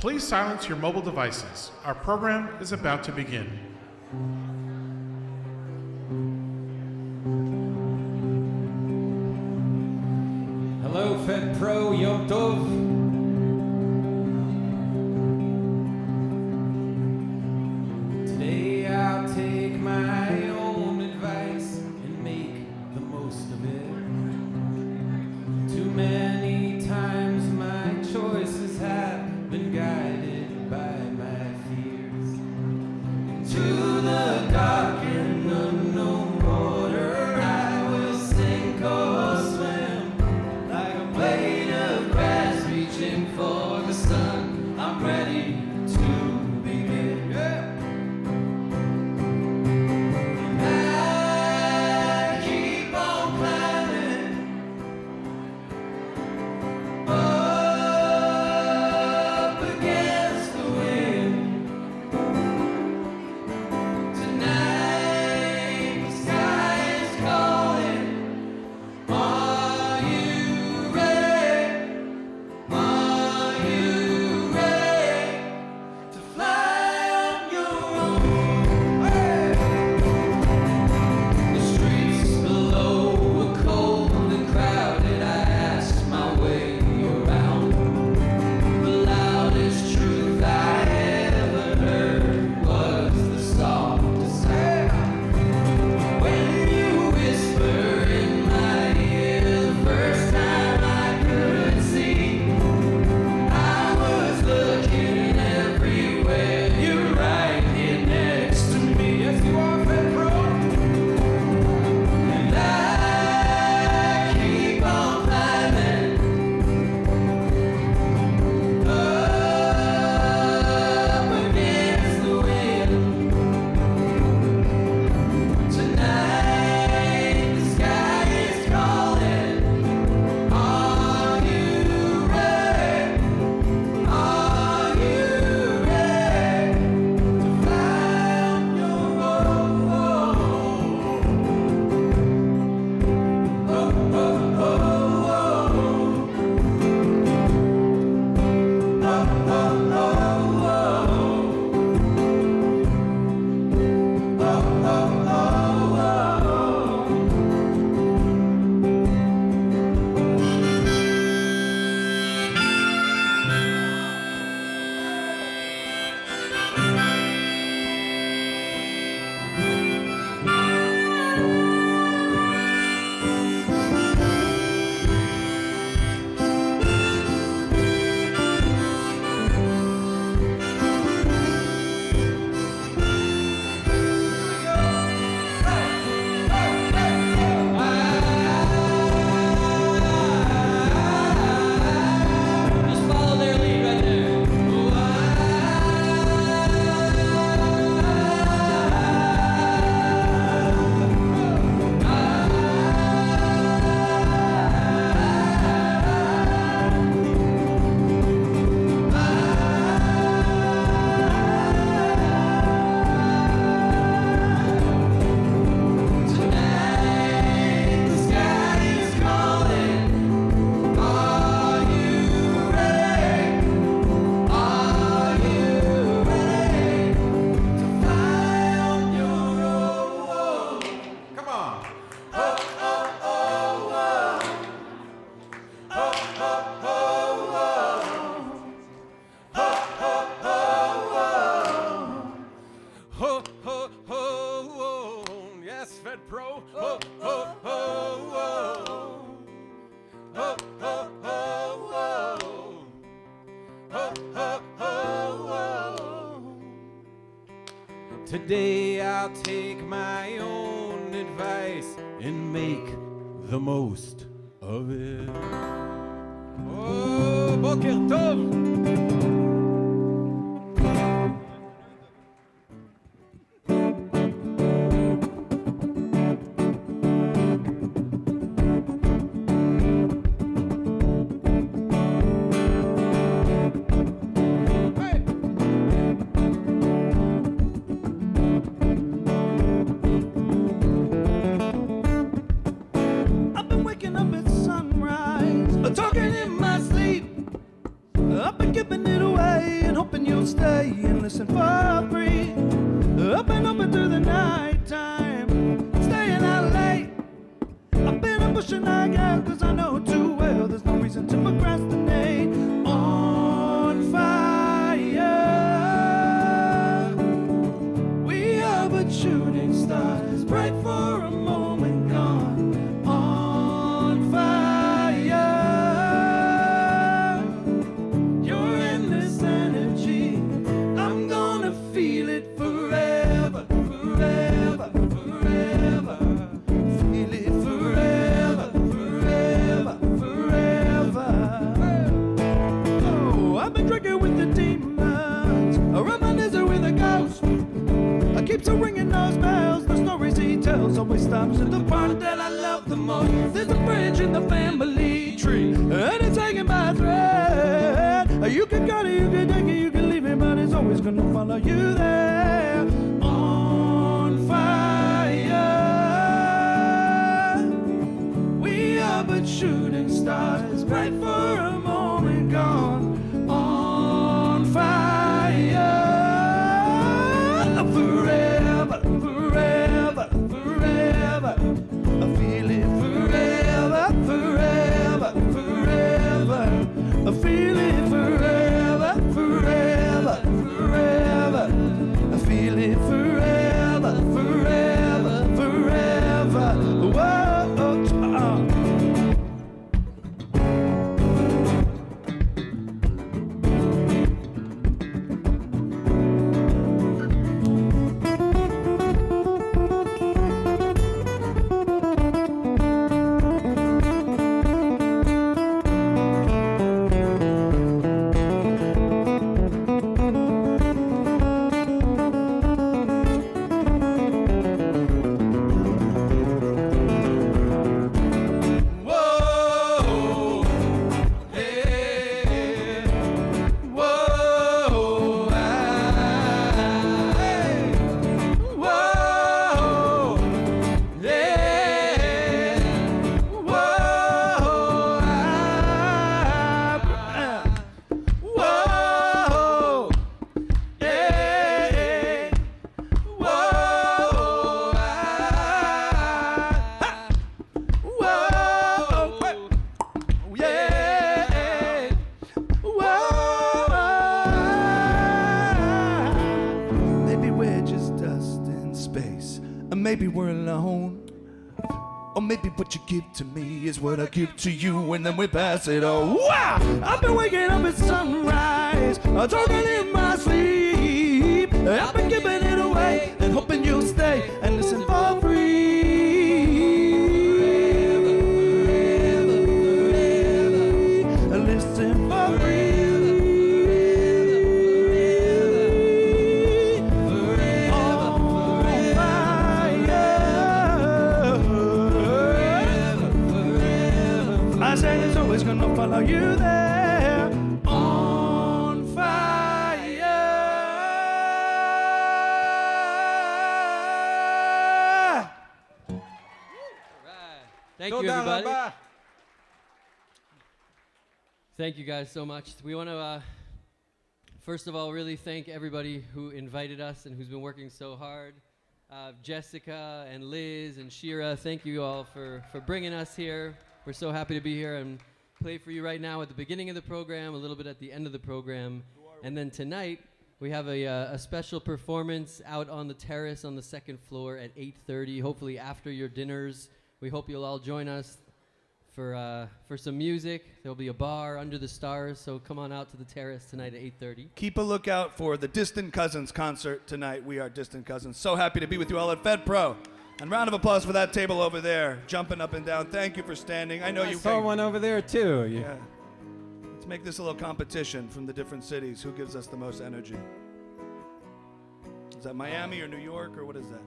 Please silence your mobile devices. Our program is about to begin. Hello, FedPro, Yom Tov. Today I'll take my own advice and make the most of it. Too many times my choices have been guided by my fears. Into the dark and unknown water I will sink or swim. Like a blade of grass reaching for the sun, I'm ready to begin. Yeah. And I keep on climbing up against the wind. Tonight the sky is calling. Are you ready? Are you ready to fly on your own? Hey! The streets below were cold and crowded. I asked my way around. The loudest truth I ever heard was the softest sound. When you whisper in my ear the first time I could see, I was looking everywhere. You're right here next to me. Yes, you are, FedPro. And I keep on climbing up against the wind. Tonight the sky is calling. Are you ready? Are you ready to fly on your own? Oh, oh, oh, oh. Oh, oh, oh, oh. Oh, oh, oh, Just follow their lead right there. Tonight the sky is calling. Are you ready? Are you ready to fly on your own? Come on. Oh, oh, oh, oh. Oh, oh, oh, oh. Oh, oh, oh, oh. Ho, ho, ho, ho. Yes, FedPro. Ho, ho, ho, ho. Ho, ho, ho, ho. Ho, ho, ho, ho. Today I'll take my own advice and make the most of it. Oh, Boker Tov. I've been waking up at sunrise, talking in my sleep. Up giving it away and hoping you'll stay and listen for free. Up and up into the night time, staying out late. I've been a pushing like hell, cause I know too well there's no reason to procrastinate. On fire, we are but shooting stars, bright for a moment, gone. On fire, your endless energy, I'm gonna feel it forever, forever, forever. Feel it forever, forever, forever. Oh, I've been drinking with the demons, reminiscing with a ghost. I keeps on ringing those bells, the stories he tells always stops at the part that I love the most. There's a bridge in the family tree, and it's hanging by a thread. You can cut it, you can take it, you can leave it, but it's always gonna follow you there. On fire, we are but shooting stars, bright for a moment, gone. On fire, forever, forever, forever. I feel it forever, forever, forever. I feel it forever, forever, forever. I feel it forever, forever, forever. Whoa. Maybe we're alone, or maybe what you give to me is what I give to you, and then we pass it on. Wow! I've been waking up at sunrise, talking in my sleep. I've been giving it away and hoping you'll stay and listen for free. Listen for free. I say it's always gonna follow you there. On fire. Thank you, everybody. Thank you guys so much. We want to, first of all, really thank everybody who invited us and who's been working so hard. Jessica and Liz and Shira, thank you all for bringing us here. We're so happy to be here and play for you right now at the beginning of the program, a little bit at the end of the program. And then tonight, we have a special performance out on the terrace on the second floor at 8:30, hopefully after your dinners. We hope you'll all join us for some music. There'll be a bar under the stars, so come on out to the terrace tonight at 8:30. Keep a lookout for the Distant Cousins concert tonight. We are Distant Cousins. So happy to be with you all at FedPro. And round of applause for that table over there, jumping up and down. Thank you for standing. I know you saw one over there too. Yeah. Let's make this a little competition from the different cities. Who gives us the most energy? Is that Miami or New York or what is that?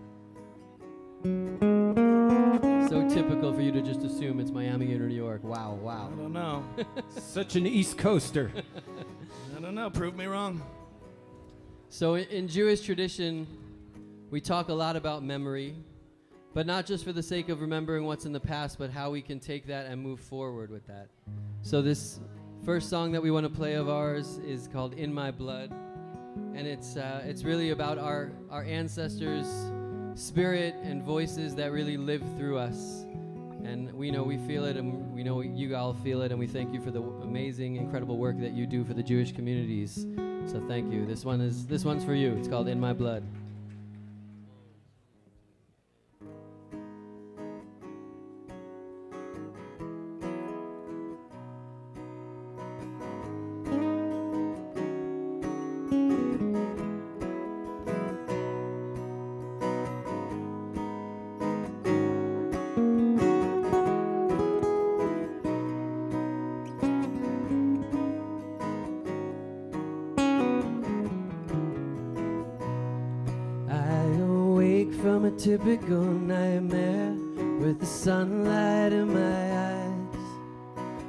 So typical for you to just assume it's Miami or New York. Wow, wow. I don't know. Such an East Coaster. I don't know. Prove me wrong. So in Jewish tradition, we talk a lot about memory, but not just for the sake of remembering what's in the past, but how we can take that and move forward with that. So this First song that we want to play of ours is called "In My Blood," and it's really about our ancestors' spirit and voices that really live through us. And we know we feel it, and we know you all feel it, and we thank you for the amazing, incredible work that you do for the Jewish communities. So thank you. This one's for you. It's called "In My Blood." From a typical nightmare with the sunlight in my eyes.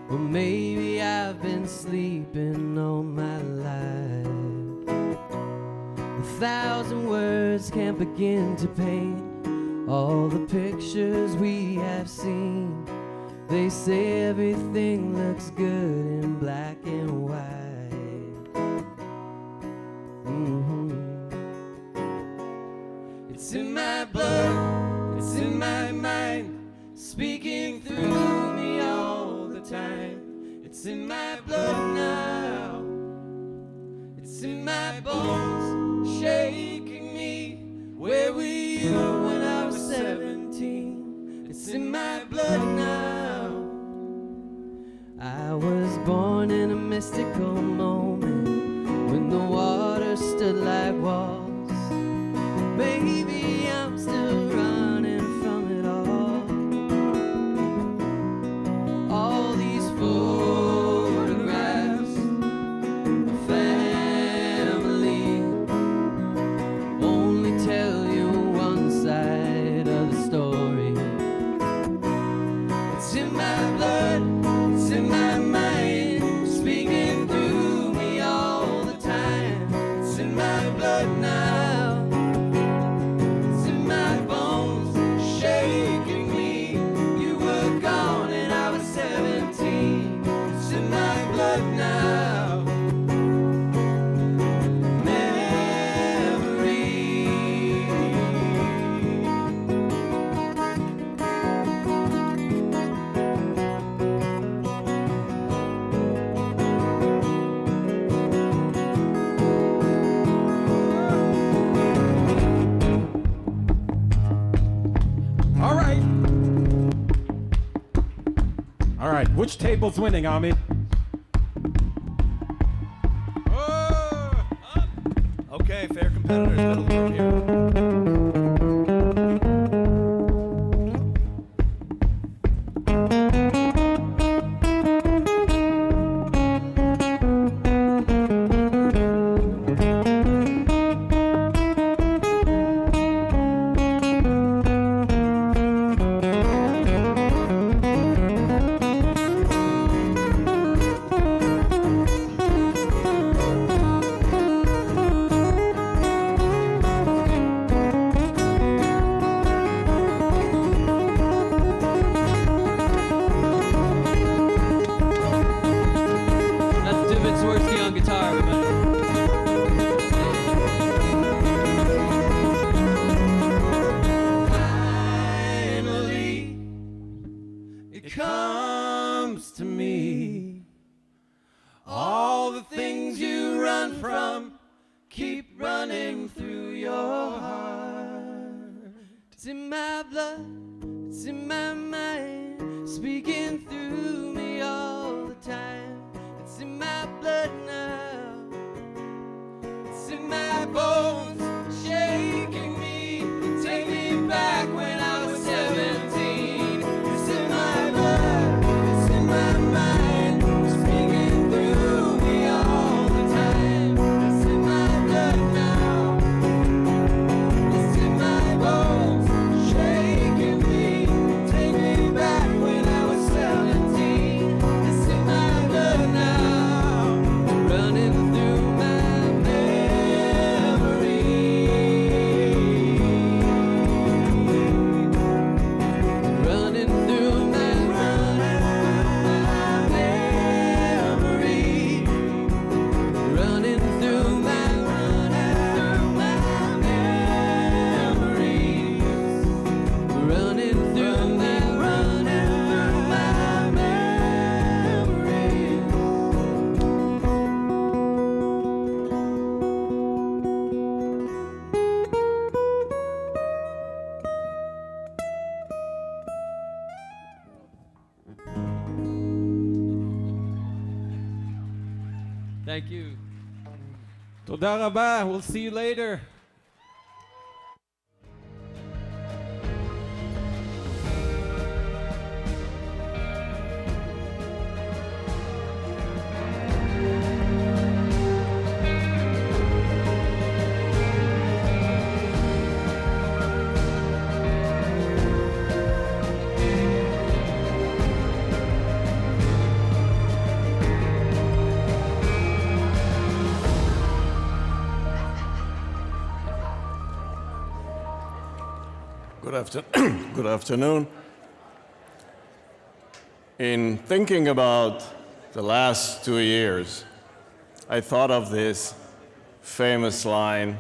Well, maybe I've been sleeping all my life. 1,000 words can't begin to paint all the pictures we have seen. They say everything looks good in black and white. It's in my blood, it's in my mind, speaking through me all the time. It's in my blood now, it's in my bones, shaking me. Where were you when I was 17? It's in my blood now. I was born in a mystical moment when the water stood like walls. Maybe I'm still running from it all. All these photographs of family only tell you one side of the story. It's in my blood, it's in my mind, speaking through me all the time. It's in my blood now. All right, which table's winning, Ami? Okay, fair competitors, middle group here. Comes to me, all the things you run from keep running through your heart. It's in my blood, it's in my mind, speaking through me all the time. It's in my blood now, it's in my bones, shaking me, take me back when I was 17. Thank you. תודה רבה. We'll see you later. Good afternoon. In thinking about the last 2 years, I thought of this famous line,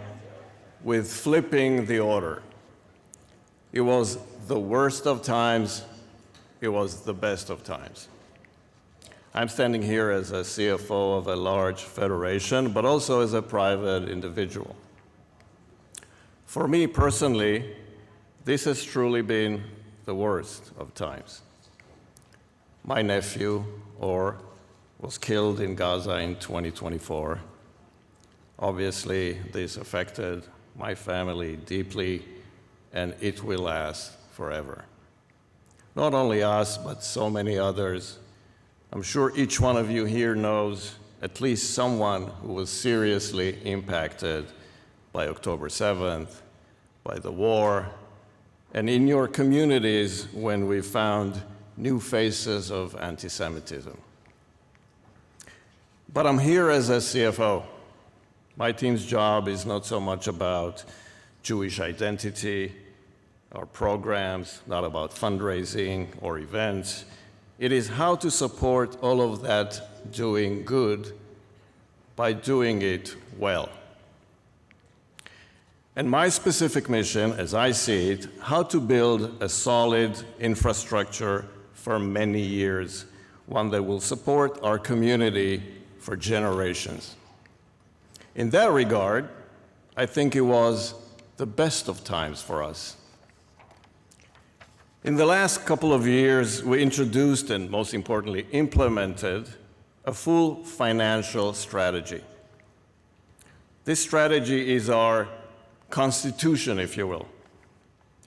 with flipping the order. It was the worst of times, it was the best of times. I'm standing here as a CFO of a large federation, but also as a private individual. For me personally, this has truly been the worst of times. My nephew, Or, was killed in Gaza in 2024. Obviously, this affected my family deeply, and it will last forever. Not only us, but so many others. I'm sure each one of you here knows at least someone who was seriously impacted by October 7th, by the war, and in your communities when we found new faces of anti-Semitism. But I'm here as a CFO. My team's job is not so much about Jewish identity or programs, not about fundraising or events. It is how to support all of that doing good by doing it well. And my specific mission, as I see it, how to build a solid infrastructure for many years, one that will support our community for generations. In that regard, I think it was the best of times for us. In the last couple of years, we introduced and most importantly implemented a full financial strategy. This strategy is our constitution, if you will.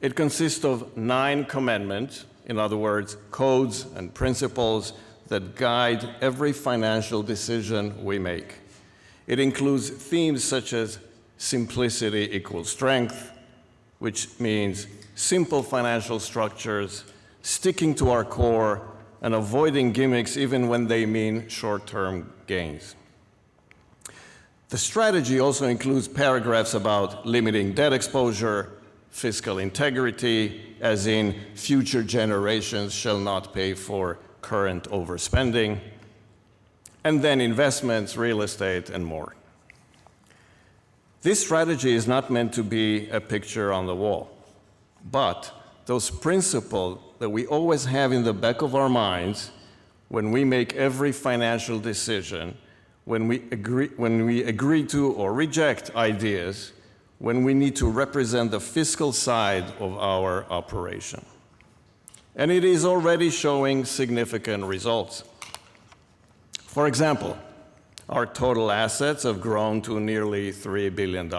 It consists of 9 commandments, in other words, codes and principles that guide every financial decision we make. It includes themes such as simplicity equals strength, which means simple financial structures, sticking to our core, and avoiding gimmicks even when they mean short-term gains. The strategy also includes paragraphs about limiting debt exposure, fiscal integrity, as in future generations shall not pay for current overspending, and then investments, real estate, and more. This strategy is not meant to be a picture on the wall, but those principles that we always have in the back of our minds when we make every financial decision, when we agree to or reject ideas, when we need to represent the fiscal side of our operation. And it is already showing significant results. For example, our total assets have grown to nearly $3 billion.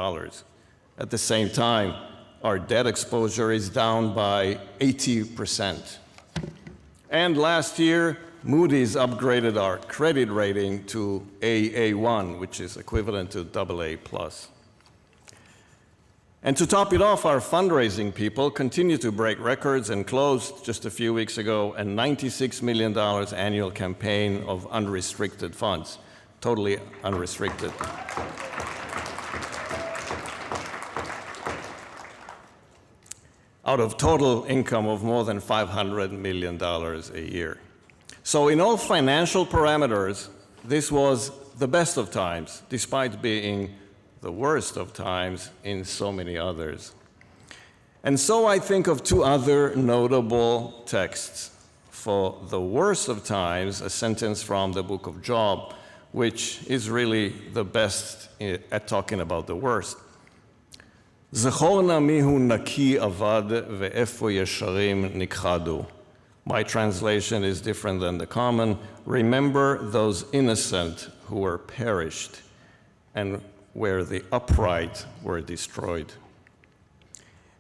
At the same time, our debt exposure is down by 80%. And last year, Moody's upgraded our credit rating to AA1, which is equivalent to AA+. And to top it off, our fundraising people continue to break records and closed just a few weeks ago a $96 million annual campaign of unrestricted funds, totally unrestricted. Out of total income of more than $500 million a year. So in all financial parameters, this was the best of times, despite being the worst of times in so many others. And so I think of 2 other notable texts. For the worst of times, a sentence from the book of Job, which is really the best at talking about the worst. זכור נא מיהו נקי אבד ואיפה ישרים נכחדו. My translation is different than the common. Remember those innocent who were perished, and where the upright were destroyed.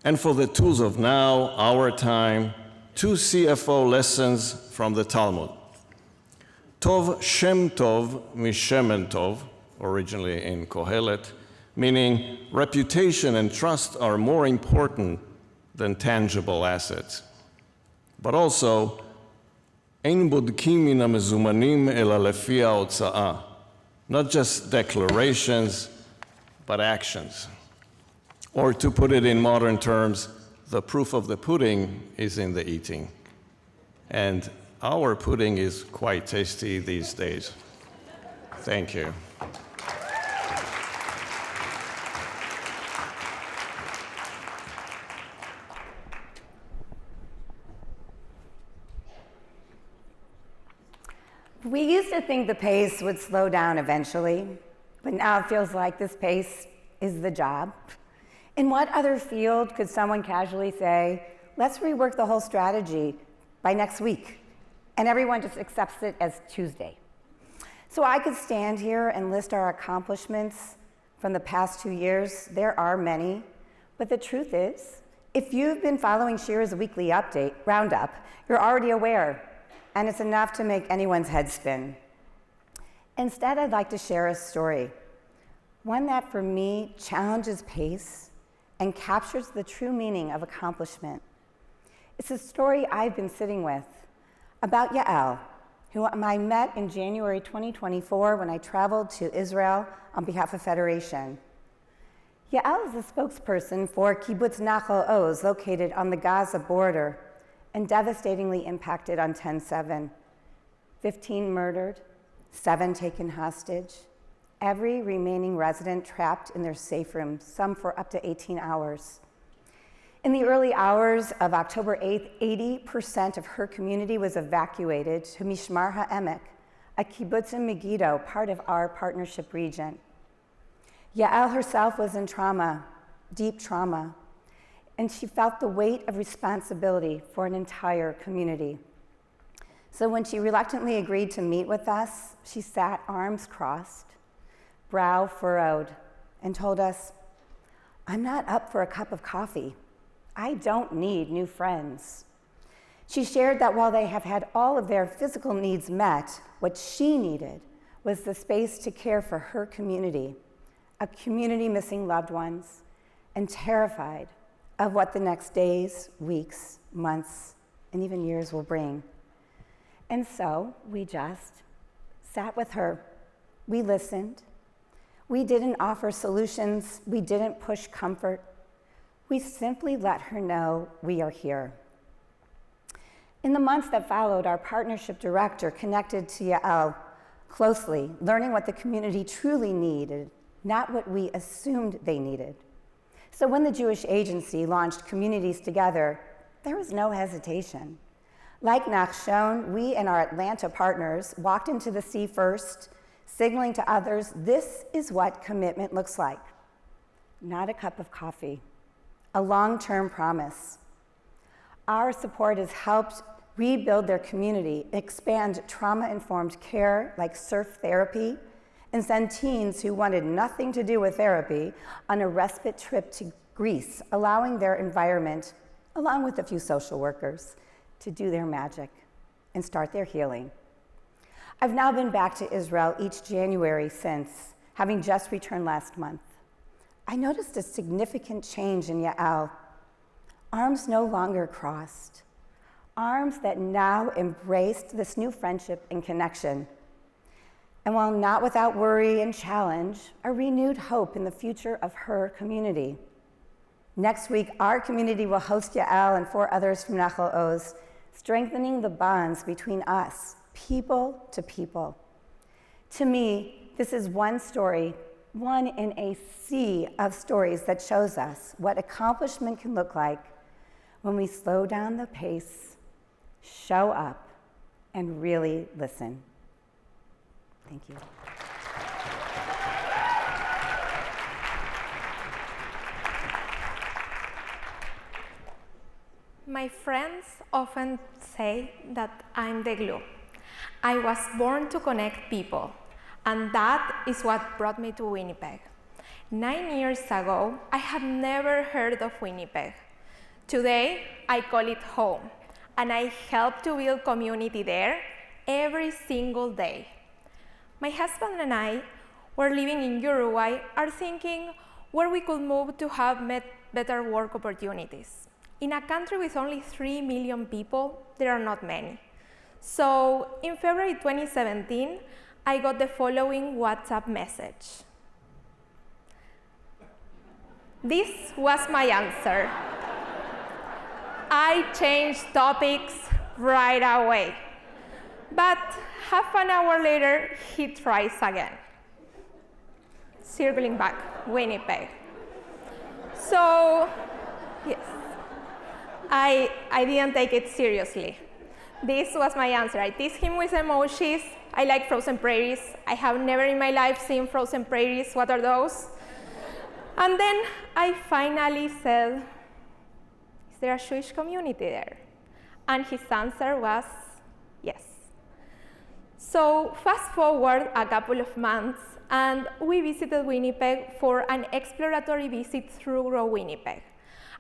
And for the tools of now, our time, 2 CFO lessons from the Talmud. Tov Shem Tov Mishemen Tov, originally in Kohelet, meaning reputation and trust are more important than tangible assets. But also, Ein bodkim min hamezumanim ela lefi hahotza'a, not just declarations, but actions. Or to put it in modern terms, the proof of the pudding is in the eating. And our pudding is quite tasty these days. Thank you. We used to think the pace would slow down eventually, but now it feels like this pace is the job. In what other field could someone casually say, let's rework the whole strategy by next week, and everyone just accepts it as Tuesday? So I could stand here and list our accomplishments from the past 2 years. There are many, but the truth is, if you've been following Shira's weekly update, roundup, you're already aware, and it's enough to make anyone's head spin. Instead, I'd like to share a story, one that for me challenges pace and captures the true meaning of accomplishment. It's a story I've been sitting with about Yael, who I met in January 2024 when I traveled to Israel on behalf of Federation. Yael is the spokesperson for Kibbutz Nachal Oz, located on the Gaza border and devastatingly impacted on 10/7. 15 murdered, 7 taken hostage, every remaining resident trapped in their safe rooms, some for up to 18 hours. In the early hours of October 8th, 80% of her community was evacuated to Mishmar HaEmek, a kibbutz in Megiddo, part of our partnership region. Yael herself was in trauma, deep trauma, and she felt the weight of responsibility for an entire community. So when she reluctantly agreed to meet with us, she sat arms crossed, brow furrowed, and told us, "I'm not up for a cup of coffee. I don't need new friends." She shared that while they have had all of their physical needs met, what she needed was the space to care for her community, a community missing loved ones, and terrified of what the next days, weeks, months, and even years will bring. And so we just sat with her. We listened. We didn't offer solutions. We didn't push comfort. We simply let her know we are here. In the months that followed, our partnership director connected to Yael closely, learning what the community truly needed, not what we assumed they needed. So when the Jewish Agency launched Communities Together, there was no hesitation. Like Nachshon, we and our Atlanta partners walked into the sea first, signaling to others, this is what commitment looks like. Not a cup of coffee, a long-term promise. Our support has helped rebuild their community, expand trauma-informed care like surf therapy, and send teens who wanted nothing to do with therapy on a respite trip to Greece, allowing their environment, along with a few social workers, to do their magic and start their healing. I've now been back to Israel each January since, having just returned last month. I noticed a significant change in Yael. Arms no longer crossed, arms that now embraced this new friendship and connection. And while not without worry and challenge, a renewed hope in the future of her community. Next week, our community will host Yael and 4 others from Nachal Oz, strengthening the bonds between us, people to people. To me, this is one story, one in a sea of stories that shows us what accomplishment can look like when we slow down the pace, show up, and really listen. Thank you. My friends often say that I'm the glue. I was born to connect people, and that is what brought me to Winnipeg. 9 years ago, I had never heard of Winnipeg. Today, I call it home, and I help to build community there every single day. My husband and I were living in Uruguay, are thinking where we could move to have better work opportunities. In a country with only 3 million people, there are not many. So in February 2017, I got the following WhatsApp message. This was my answer. I changed topics right away. But half an hour later, he tries again. Circling back, Winnipeg. So, yes, I didn't take it seriously. This was my answer. I teased him with emojis. I like frozen prairies. I have never in my life seen frozen prairies. What are those? And then I finally said, is there a Jewish community there? And his answer was yes. So fast forward a couple of months, and we visited Winnipeg for an exploratory visit through Grow Winnipeg,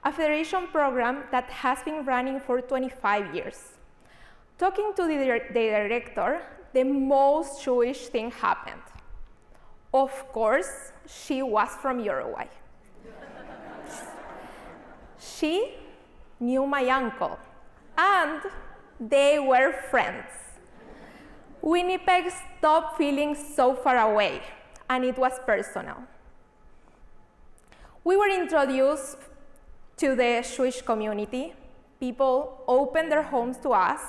a federation program that has been running for 25 years. Talking to the director, the most Jewish thing happened. Of course, she was from Uruguay. She knew my uncle, and they were friends. Winnipeg stopped feeling so far away, and it was personal. We were introduced to the Jewish community. People opened their homes to us,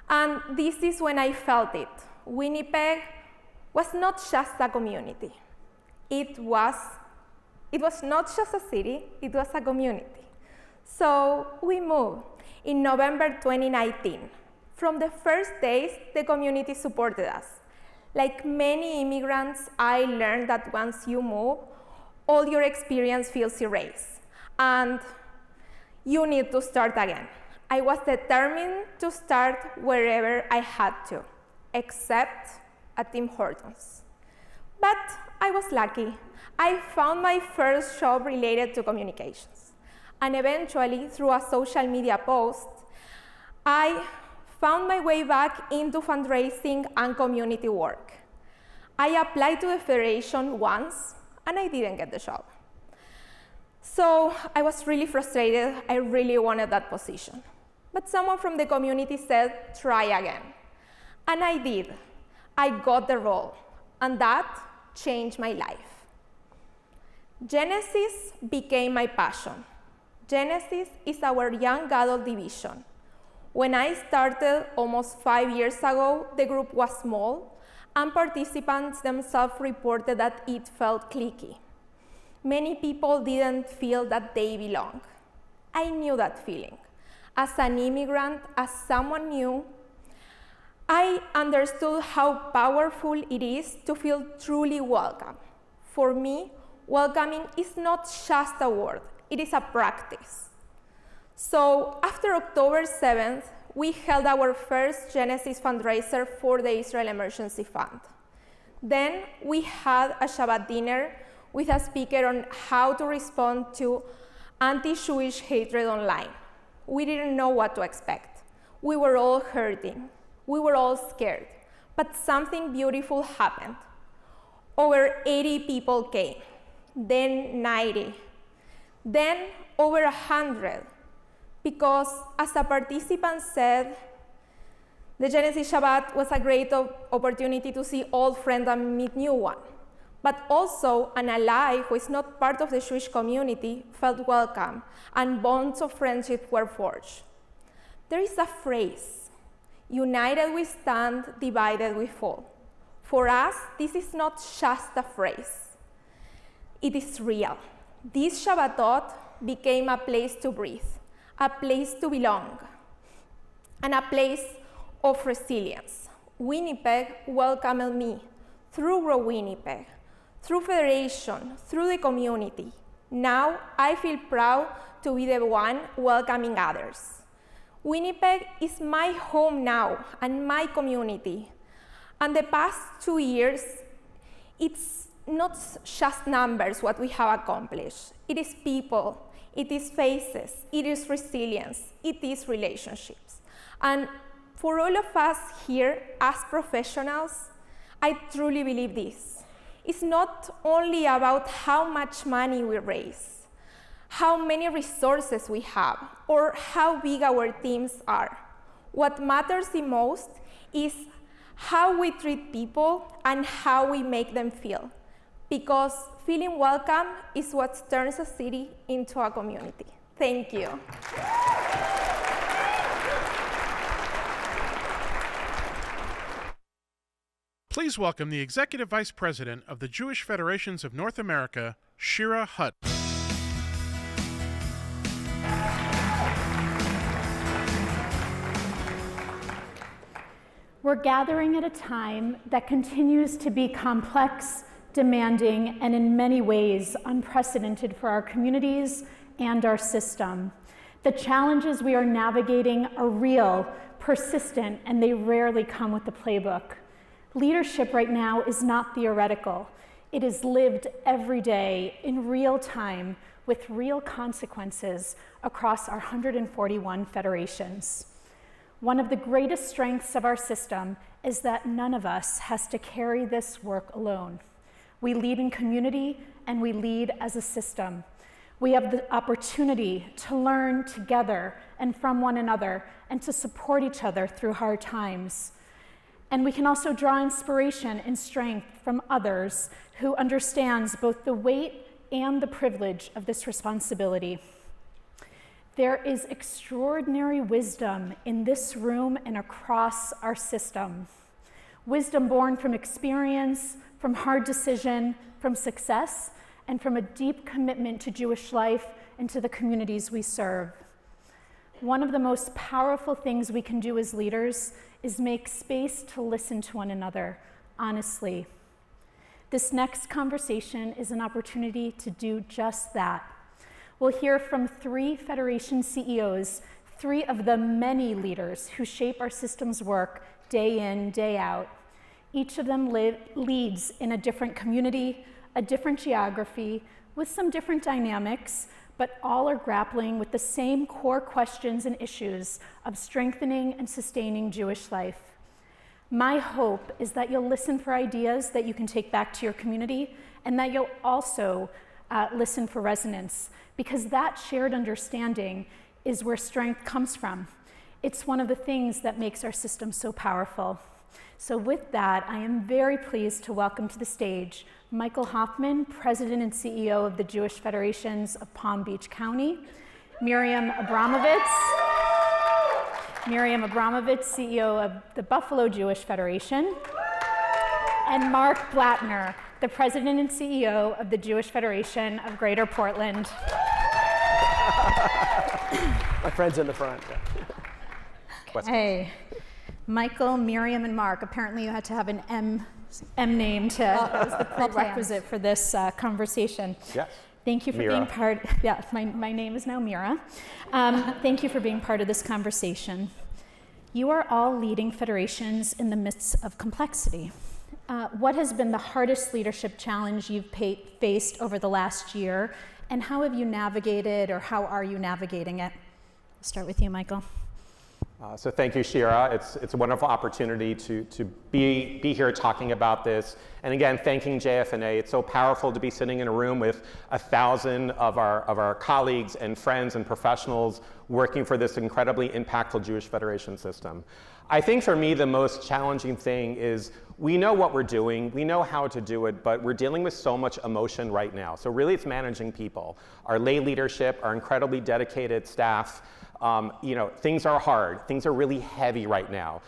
and this is when I felt it. Winnipeg was not just a community. It was not just a city, it was a community. So we moved in November 2019. From the first days, the community supported us. Like many immigrants, I learned that once you move, all your experience feels erased, and you need to start again. I was determined to start wherever I had to, except at Tim Hortons. But I was lucky. I found my first job related to communications. And eventually, through a social media post, I found my way back into fundraising and community work. I applied to the federation once, and I didn't get the job. So I was really frustrated. I really wanted that position. But someone from the community said, try again. And I did. I got the role, and that changed my life. Genesis became my passion. Genesis is our young adult division. When I started almost 5 years ago, the group was small, and participants themselves reported that it felt cliquey. Many people didn't feel that they belonged. I knew that feeling. As an immigrant, as someone new, I understood how powerful it is to feel truly welcome. For me, welcoming is not just a word, it is a practice. So after October 7th, we held our first Genesis fundraiser for the Israel Emergency Fund. Then we had a Shabbat dinner with a speaker on how to respond to anti-Jewish hatred online. We didn't know what to expect. We were all hurting. We were all scared. But something beautiful happened. Over 80 people came, then 90, then over 100. Because as a participant said, the Genesis Shabbat was a great opportunity to see old friends and meet new ones. But also an ally who is not part of the Jewish community felt welcome, and bonds of friendship were forged. There is a phrase, united we stand, divided we fall. For us, this is not just a phrase. It is real. This Shabbatot became a place to breathe, a place to belong, and a place of resilience. Winnipeg welcomed me through Grow Winnipeg, through Federation, through the community. Now I feel proud to be the one welcoming others. Winnipeg is my home now and my community. And the past 2 years, it's not just numbers what we have accomplished. It is people, it is faces, it is resilience, it is relationships. And for all of us here as professionals, I truly believe this. It's not only about how much money we raise, how many resources we have, or how big our teams are. What matters the most is how we treat people and how we make them feel. Because feeling welcome is what turns a city into a community. Thank you. Please welcome the Executive Vice President of the Jewish Federations of North America, Shira Hutt. We're gathering at a time that continues to be complex, demanding, and in many ways unprecedented for our communities and our system. The challenges we are navigating are real, persistent, and they rarely come with the playbook. Leadership right now is not theoretical. It is lived every day in real time with real consequences across our 141 federations. One of the greatest strengths of our system is that none of us has to carry this work alone. We lead in community and we lead as a system. We have the opportunity to learn together and from one another and to support each other through hard times. And we can also draw inspiration and strength from others who understands both the weight and the privilege of this responsibility. There is extraordinary wisdom in this room and across our system. Wisdom born from experience, from hard decision, from success, and from a deep commitment to Jewish life and to the communities we serve. One of the most powerful things we can do as leaders is make space to listen to one another, honestly. This next conversation is an opportunity to do just that. We'll hear from 3 Federation CEOs, 3 of the many leaders who shape our system's work day in, day out. Each of them leads in a different community, a different geography, with some different dynamics, but all are grappling with the same core questions and issues of strengthening and sustaining Jewish life. My hope is that you'll listen for ideas that you can take back to your community, and that you'll also listen for resonance, because that shared understanding is where strength comes from. It's one of the things that makes our system so powerful. So with that, I am very pleased to welcome to the stage Michael Hoffman, President and CEO of the Jewish Federations of Palm Beach County, Miriam Abramovitz, CEO of the Buffalo Jewish Federation, and Mark Blattner, the President and CEO of the Jewish Federation of Greater Portland. My friend's in the front. Hey, Michael, Miriam, and Mark. Apparently you had to have an M name to, that was the prerequisite for this conversation. Yes. Thank you for Mira. being part, yeah, my name is now Mira. Thank you for being part of this conversation. You are all leading federations in the midst of complexity. What has been the hardest leadership challenge you've faced over the last year, and how have you navigated, or how are you navigating it? I'll start with you, Michael. So thank you, Shira. It's a wonderful opportunity to be here talking about this. And again, thanking JFNA. It's so powerful to be sitting in a room with 1,000 of our colleagues and friends and professionals working for this incredibly impactful Jewish Federation system. I think for me, the most challenging thing is we know what we're doing, we know how to do it, but we're dealing with so much emotion right now. So really it's managing people. Our lay leadership, our incredibly dedicated staff, things are hard. Things are really heavy right now.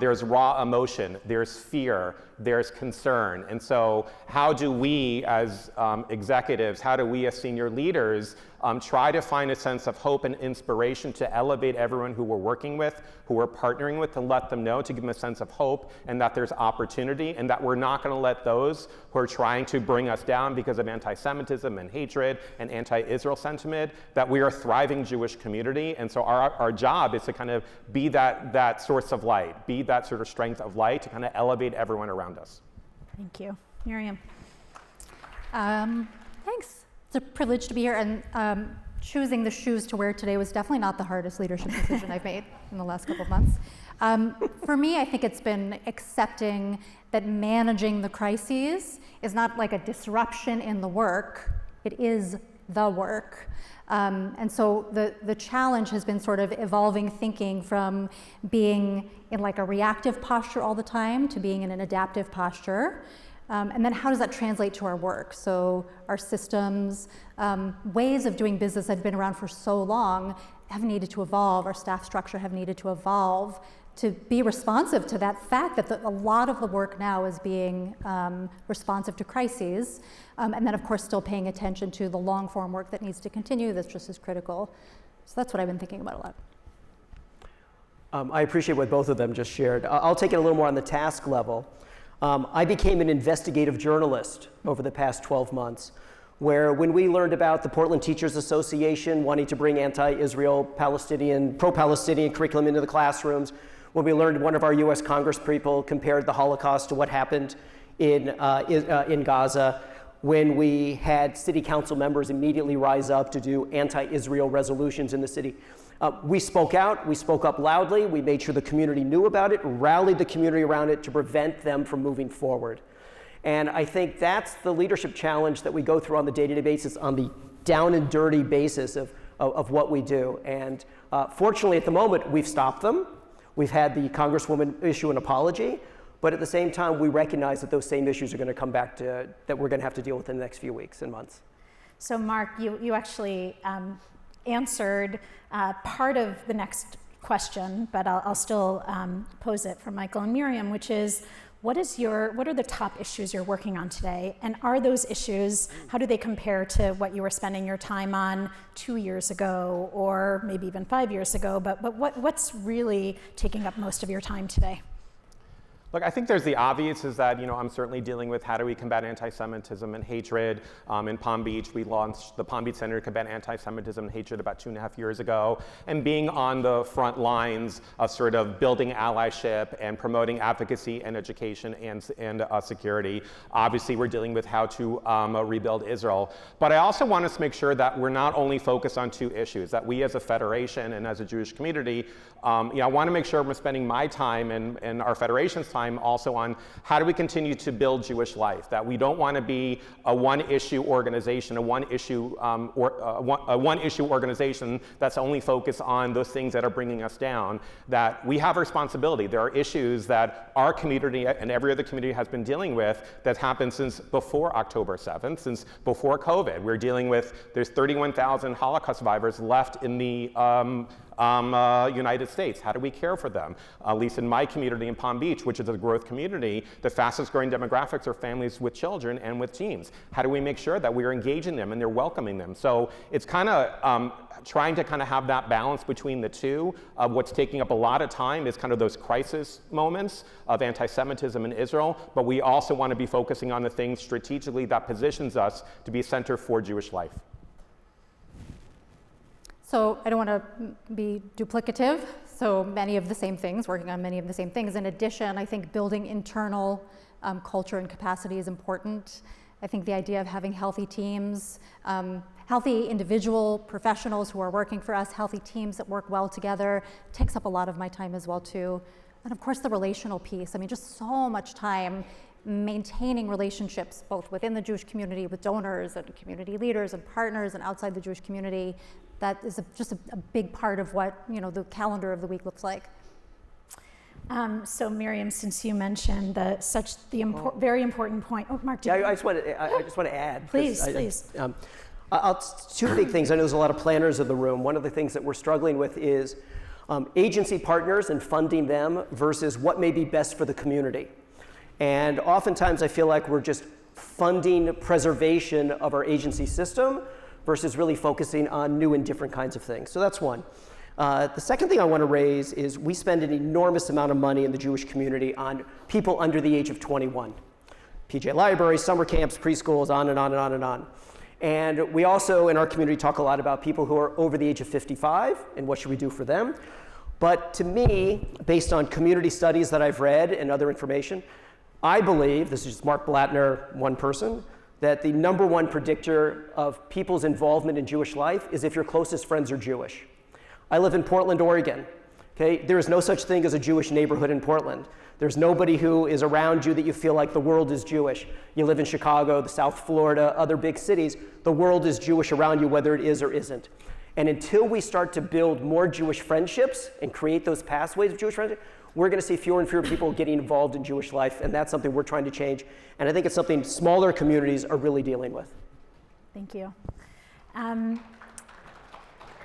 There's raw emotion, there's fear, there's concern. And so how do we as executives, how do we as senior leaders try to find a sense of hope and inspiration to elevate everyone who we're working with, who we're partnering with, to let them know, to give them a sense of hope and that there's opportunity, and that we're not going to let those who are trying to bring us down because of anti-Semitism and hatred and anti-Israel sentiment, that we are a thriving Jewish community. And so our job is to kind of be that source of light, be that sort of strength of light to kind of elevate everyone around us. Thank you. Miriam. Thanks. It's a privilege to be here, and choosing the shoes to wear today was definitely not the hardest leadership decision I've made in the last couple of months. For me, I think it's been accepting that managing the crises is not like a disruption in the work, it is the work. And so the challenge has been sort of evolving thinking from being in like a reactive posture all the time to being in an adaptive posture. And then how does that translate to our work? So our systems, ways of doing business that have been around for so long have needed to evolve. Our staff structure have needed to evolve to be responsive to that fact that a lot of the work now is being responsive to crises. And then of course still paying attention to the long form work that needs to continue that's just as critical. So that's what I've been thinking about a lot. I appreciate what both of them just shared. I'll take it a little more on the task level. I became an investigative journalist over the past 12 months, where when we learned about the Portland Teachers Association wanting to bring anti-Israel, pro-Palestinian curriculum into the classrooms, when we learned one of our US Congress people compared the Holocaust to what happened in Gaza, when we had city council members immediately rise up to do anti-Israel resolutions in the city. We spoke out, we spoke up loudly, we made sure the community knew about it, rallied the community around it to prevent them from moving forward. And I think that's the leadership challenge that we go through on the day-to-day basis, on the down and dirty basis of what we do. And fortunately at the moment, we've stopped them. We've had the Congresswoman issue an apology, but at the same time, we recognize that those same issues are going to come back to, that we're going to have to deal with in the next few weeks and months. So Mark, you actually answered part of the next question, but I'll still pose it for Michael and Miriam, which is, what are the top issues you're working on today? And are those issues, how do they compare to what you were spending your time on 2 years ago, or maybe even 5 years ago? But what's really taking up most of your time today? Look, I think there's the obvious is that, I'm certainly dealing with how do we combat anti-Semitism and hatred. In Palm Beach, we launched the Palm Beach Center to combat anti-Semitism and hatred about 2.5 years ago. And being on the front lines of sort of building allyship and promoting advocacy and education and security. Obviously, we're dealing with how to rebuild Israel. But I also want us to make sure that we're not only focused on two issues, that we as a federation and as a Jewish community, I want to make sure we're spending my time and our federation's time also on how do we continue to build Jewish life, that we don't want to be a one-issue organization, a one-issue organization that's only focused on those things that are bringing us down, that we have a responsibility. There are issues that our community and every other community has been dealing with that happened since before October 7th, since before COVID. We're dealing with, there's 31,000 Holocaust survivors left in the United States. How do we care for them? At least in my community in Palm Beach, which is a growth community, the fastest growing demographics are families with children and with teens. How do we make sure that we are engaging them and they're welcoming them? So it's kind of trying to kind of have that balance between the two. What's taking up a lot of time is kind of those crisis moments of anti-Semitism in Israel, but we also want to be focusing on the things strategically that positions us to be a center for Jewish life. So I don't want to be duplicative, so many of the same things, working on many of the same things. In addition, I think building internal culture and capacity is important. I think the idea of having healthy teams, healthy individual professionals who are working for us, healthy teams that work well together, takes up a lot of my time as well too. And of course the relational piece, I mean just so much time maintaining relationships both within the Jewish community with donors and community leaders and partners and outside the Jewish community. That is just a big part of what the calendar of the week looks like. So Miriam, since you mentioned very important point. Oh, Mark, I just want to add. Please. Two big things. I know there's a lot of planners in the room. One of the things that we're struggling with is agency partners and funding them versus what may be best for the community. And oftentimes I feel like we're just funding preservation of our agency system versus really focusing on new and different kinds of things. So that's one. The second thing I want to raise is we spend an enormous amount of money in the Jewish community on people under the age of 21. PJ libraries, summer camps, preschools, on and on and on and on. And we also in our community talk a lot about people who are over the age of 55 and what should we do for them. But to me, based on community studies that I've read and other information, I believe, this is just Mark Blattner, one person, that the number one predictor of people's involvement in Jewish life is if your closest friends are Jewish. I live in Portland, Oregon. Okay? There is no such thing as a Jewish neighborhood in Portland. There's nobody who is around you that you feel like the world is Jewish. You live in Chicago, the South Florida, other big cities, the world is Jewish around you, whether it is or isn't. And until we start to build more Jewish friendships and create those pathways of Jewish friendship, we're going to see fewer and fewer people getting involved in Jewish life, and that's something we're trying to change. And I think it's something smaller communities are really dealing with. Thank you.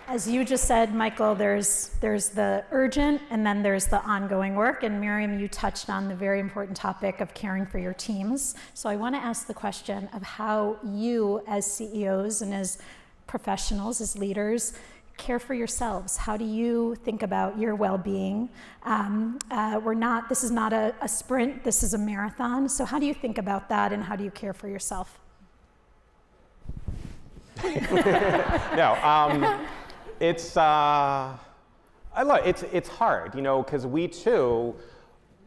As you just said, Michael, there's the urgent and then there's the ongoing work. And Miriam, you touched on the very important topic of caring for your teams. So I want to ask the question of how you as CEOs and as professionals, as leaders, care for yourselves. How do you think about your well-being? This is not a sprint, this is a marathon. So how do you think about that and how do you care for yourself? No, it's hard, because we too,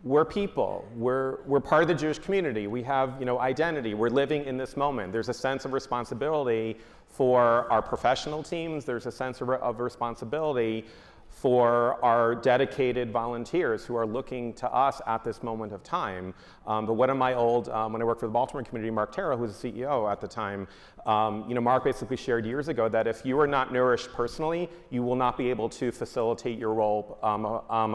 we're people. We're part of the Jewish community. We have, identity. We're living in this moment. There's a sense of responsibility for our professional teams. There's a sense of responsibility for our dedicated volunteers who are looking to us at this moment of time. But one of my old, when I worked for the Baltimore community, Mark Terra, who was the CEO at the time, Mark basically shared years ago that if you are not nourished personally, you will not be able to facilitate your role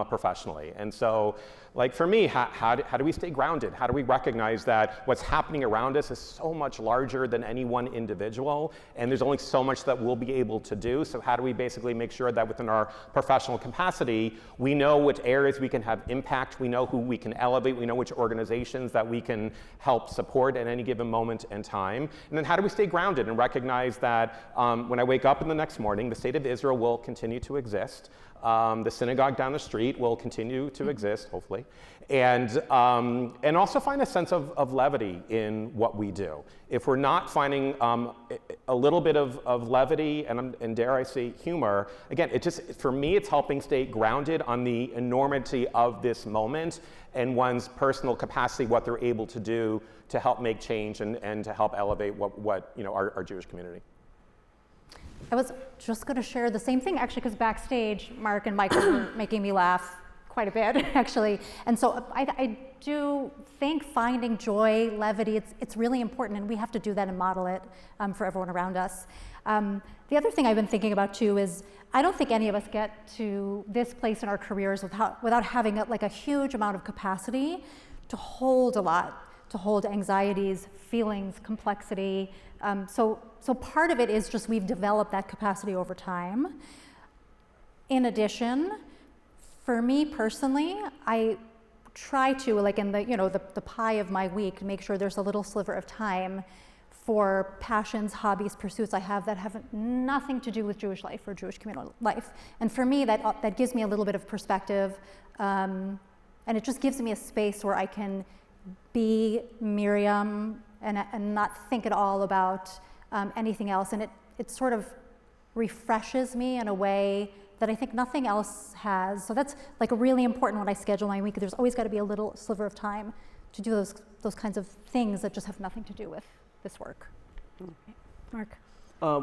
professionally. And so, like for me, how do we stay grounded? How do we recognize that what's happening around us is so much larger than any one individual, and there's only so much that we'll be able to do? So how do we basically make sure that within our professional capacity, we know which areas we can have impact, we know who we can elevate, we know which organizations that we can help support at any given moment in time. And then how do we stay grounded and recognize that when I wake up in the next morning, the state of Israel will continue to exist. The synagogue down the street will continue to exist, hopefully, and also find a sense of levity in what we do. If we're not finding a little bit of levity and dare I say humor, again, for me, it's helping stay grounded on the enormity of this moment and one's personal capacity, what they're able to do to help make change and to help elevate what our Jewish community. I was just going to share the same thing, actually, because backstage, Mark and Michael were making me laugh quite a bit, actually. And so I do think finding joy, levity, it's really important, and we have to do that and model it for everyone around us. The other thing I've been thinking about, too, is I don't think any of us get to this place in our careers without having a huge amount of capacity to hold a lot, to hold anxieties, feelings, complexity. So part of it is just we've developed that capacity over time. In addition, for me personally, I try to, in the pie of my week, make sure there's a little sliver of time for passions, hobbies, pursuits I have that have nothing to do with Jewish life or Jewish communal life. And for me, that gives me a little bit of perspective, and it just gives me a space where I can be Miriam and not think at all about anything else. And it sort of refreshes me in a way that I think nothing else has. So that's really important when I schedule my week. There's always got to be a little sliver of time to do those kinds of things that just have nothing to do with this work. Mark?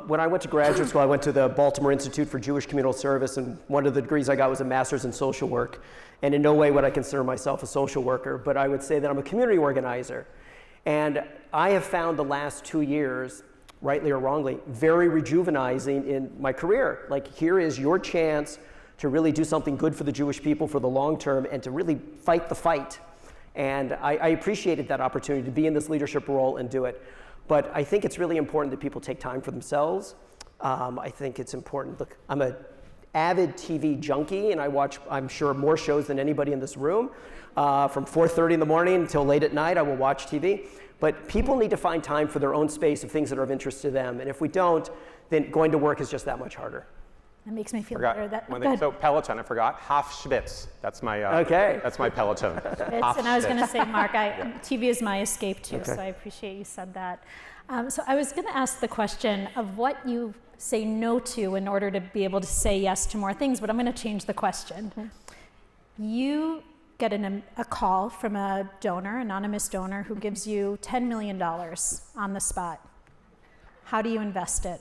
When I went to graduate school, I went to the Baltimore Institute for Jewish Communal Service, and one of the degrees I got was a master's in social work. And in no way would I consider myself a social worker, but I would say that I'm a community organizer. And I have found the last 2 years, rightly or wrongly, very rejuvenizing in my career. Here is your chance to really do something good for the Jewish people for the long term and to really fight the fight. And I appreciated that opportunity to be in this leadership role and do it. But I think it's really important that people take time for themselves. I think it's important. Look, I'm an avid TV junkie, and I watch, I'm sure, more shows than anybody in this room. From 4:30 in the morning until late at night, I will watch TV. But people need to find time for their own space of things that are of interest to them. And if we don't, then going to work is just that much harder. That makes me feel better. So Peloton, I forgot. Half Schwitz. That's my That's my Peloton. And I was going to say, Mark, TV is my escape too. Okay. So I appreciate you said that. So I was going to ask the question of what you say no to in order to be able to say yes to more things, but I'm going to change the question. Okay. You get a call from a donor, anonymous donor, who gives you $10 million on the spot. How do you invest it?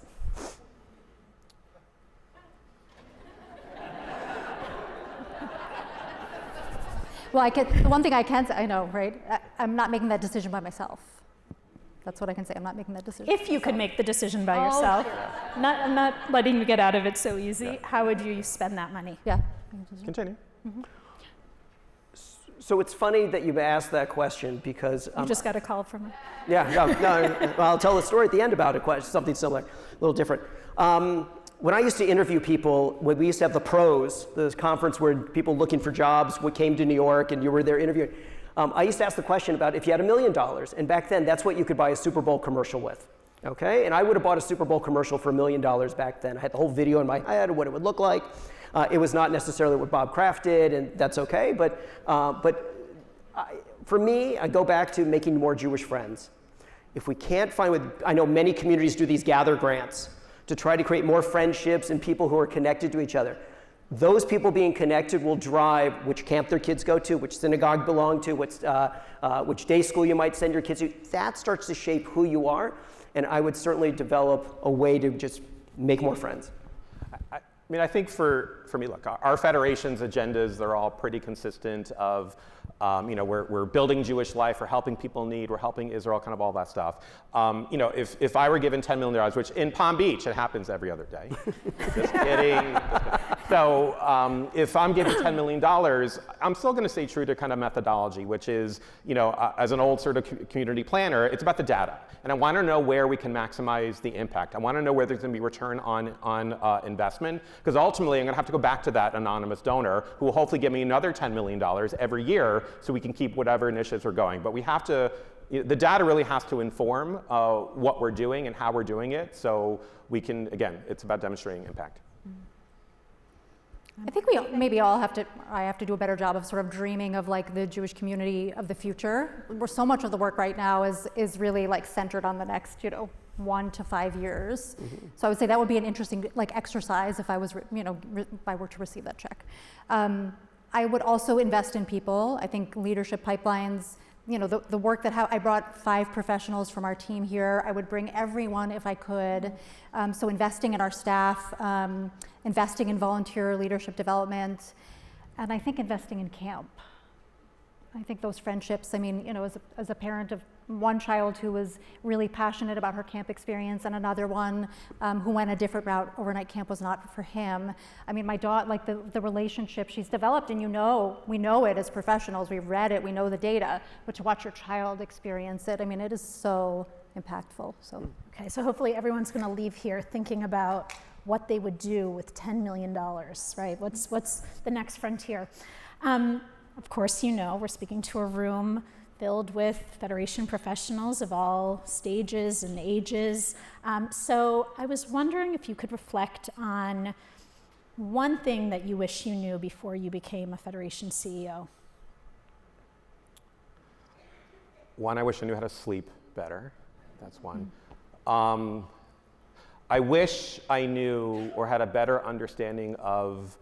Well, the one thing I can say, I know, right? I'm not making that decision by myself. That's what I can say. I'm not making that decision. If you could make the decision by yourself, sure. I'm not letting you get out of it so easy. Yeah. How would you spend that money? Yeah. Continue. Mm-hmm. So it's funny that you've asked that question because you just got a call from her. Yeah. No, I'll tell the story at the end about it. Something similar, a little different. When I used to interview people, when we used to have the pros, the conference where people looking for jobs came to New York and you were there interviewing, I used to ask the question about if you had $1 million, and back then that's what you could buy a Super Bowl commercial with, okay? And I would have bought a Super Bowl commercial for $1 million back then. I had the whole video in my head of what it would look like. It was not necessarily what Bob Kraft did, and that's okay, but for me, I go back to making more Jewish friends. If we can't find, I know many communities do these gather grants to try to create more friendships and people who are connected to each other. Those people being connected will drive which camp their kids go to, which synagogue belong to, which day school you might send your kids to. That starts to shape who you are, and I would certainly develop a way to just make more friends. I mean, I think for me, look, our federation's agendas, they're all pretty consistent of, we're building Jewish life, we're helping people in need, we're helping Israel, kind of all that stuff. If I were given $10 million, which in Palm Beach, it happens every other day. Just kidding. So if I'm given $10 million, I'm still going to stay true to kind of methodology, which is, as an old sort of community planner, it's about the data. And I want to know where we can maximize the impact. I want to know where there's going to be return on investment, because ultimately I'm going to have to go back to that anonymous donor who will hopefully give me another $10 million every year so we can keep whatever initiatives we're going. But we have to, the data really has to inform what we're doing and how we're doing it, so we can, again, it's about demonstrating impact. I think I have to do a better job of sort of dreaming of like the Jewish community of the future, where so much of the work right now is really like centered on the next, 1 to 5 years. Mm-hmm. So I would say that would be an interesting like exercise if I was, if I were to receive that check. I would also invest in people. I think leadership pipelines, the work that I brought 5 professionals from our team here. I would bring everyone if I could. So investing in our staff, investing in volunteer leadership development, and I think investing in camp. I think those friendships, as a parent of one child who was really passionate about her camp experience and another one who went a different route, overnight camp was not for him. My daughter, like the relationship she's developed, and we know it as professionals, we've read it, we know the data, but to watch your child experience it, it is so impactful. So. Okay, so hopefully everyone's gonna leave here thinking about what they would do with $10 million, right? What's the next frontier? Of course, we're speaking to a room filled with Federation professionals of all stages and ages. So I was wondering if you could reflect on one thing that you wish you knew before you became a Federation CEO. One, I wish I knew how to sleep better. That's one. I wish I knew or had a better understanding of,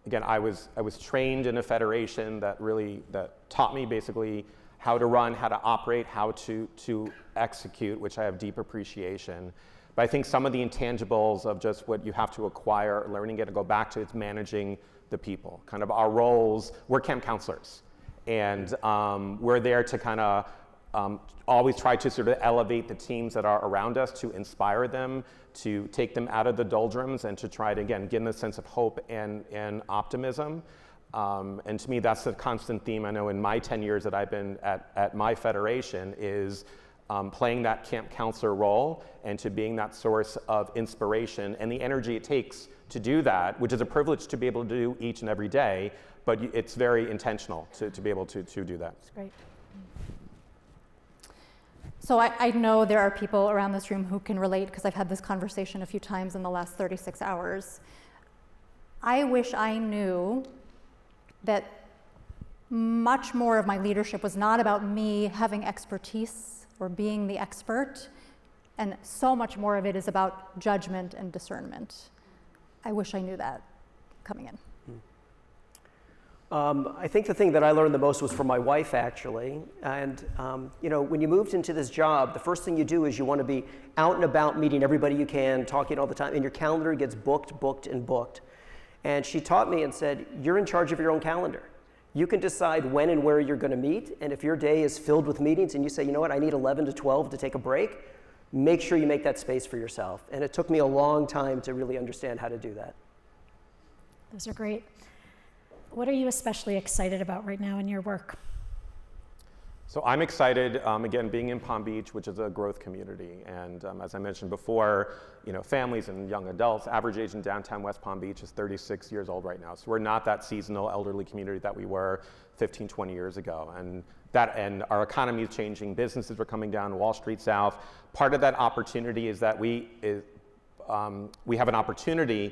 again, I was trained in a federation that taught me basically how to run, how to operate, how to execute, which I have deep appreciation. But I think some of the intangibles of just what you have to acquire, learning it, to go back to, it's managing the people. Kind of our roles, we're camp counselors. And we're there to kind of always try to sort of elevate the teams that are around us, to inspire them, to take them out of the doldrums, and to try to, again, give them a sense of hope and optimism. And to me, that's the constant theme I know in my 10 years that I've been at my federation is playing that camp counselor role and to being that source of inspiration and the energy it takes to do that, which is a privilege to be able to do each and every day, but it's very intentional to be able to do that. That's great. So I know there are people around this room who can relate, because I've had this conversation a few times in the last 36 hours. I wish I knew that much more of my leadership was not about me having expertise or being the expert, and so much more of it is about judgment and discernment. I wish I knew that coming in. I think the thing that I learned the most was from my wife, actually. And you know, when you moved into this job, the first thing you do is you want to be out and about, meeting everybody you can, talking all the time, and your calendar gets booked, booked, and booked. And she taught me and said, you're in charge of your own calendar. You can decide when and where you're going to meet, and if your day is filled with meetings and you say, you know what, I need 11 to 12 to take a break, make sure you make that space for yourself. And it took me a long time to really understand how to do that. Those are great. What are you especially excited about right now in your work? So I'm excited, again, being in Palm Beach, which is a growth community. And as I mentioned before, you know, families and young adults, average age in downtown West Palm Beach is 36 years old right now. So we're not that seasonal elderly community that we were 15, 20 years ago. And our economy is changing, businesses are coming down, Wall Street South. Part of that opportunity is that we have an opportunity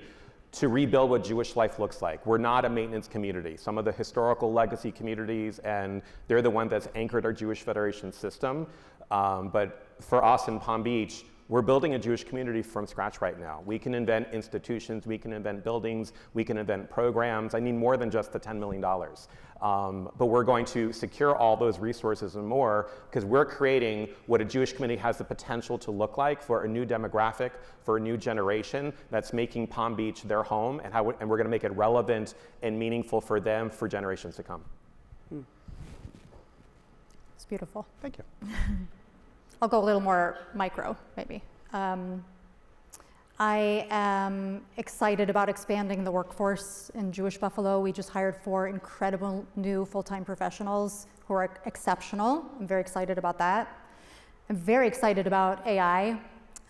to rebuild what Jewish life looks like. We're not a maintenance community. Some of the historical legacy communities, and they're the one that's anchored our Jewish Federation system. But for us in Palm Beach, we're building a Jewish community from scratch right now. We can invent institutions, we can invent buildings, we can invent programs. I need more than just the $10 million. But we're going to secure all those resources and more, because we're creating what a Jewish community has the potential to look like for a new demographic, for a new generation that's making Palm Beach their home, and we're going to make it relevant and meaningful for them for generations to come. It's beautiful. Thank you. I'll go a little more micro, maybe. I am excited about expanding the workforce in Jewish Buffalo. We just hired 4 incredible new full-time professionals who are exceptional. I'm very excited about that. I'm very excited about AI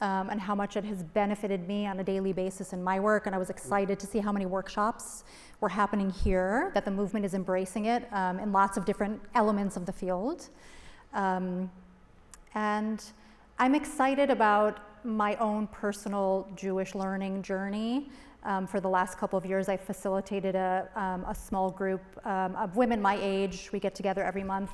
and how much it has benefited me on a daily basis in my work. And I was excited to see how many workshops were happening here, that the movement is embracing it in lots of different elements of the field. And I'm excited about my own personal Jewish learning journey. For the last couple of years, I've facilitated a small group of women my age. We get together every month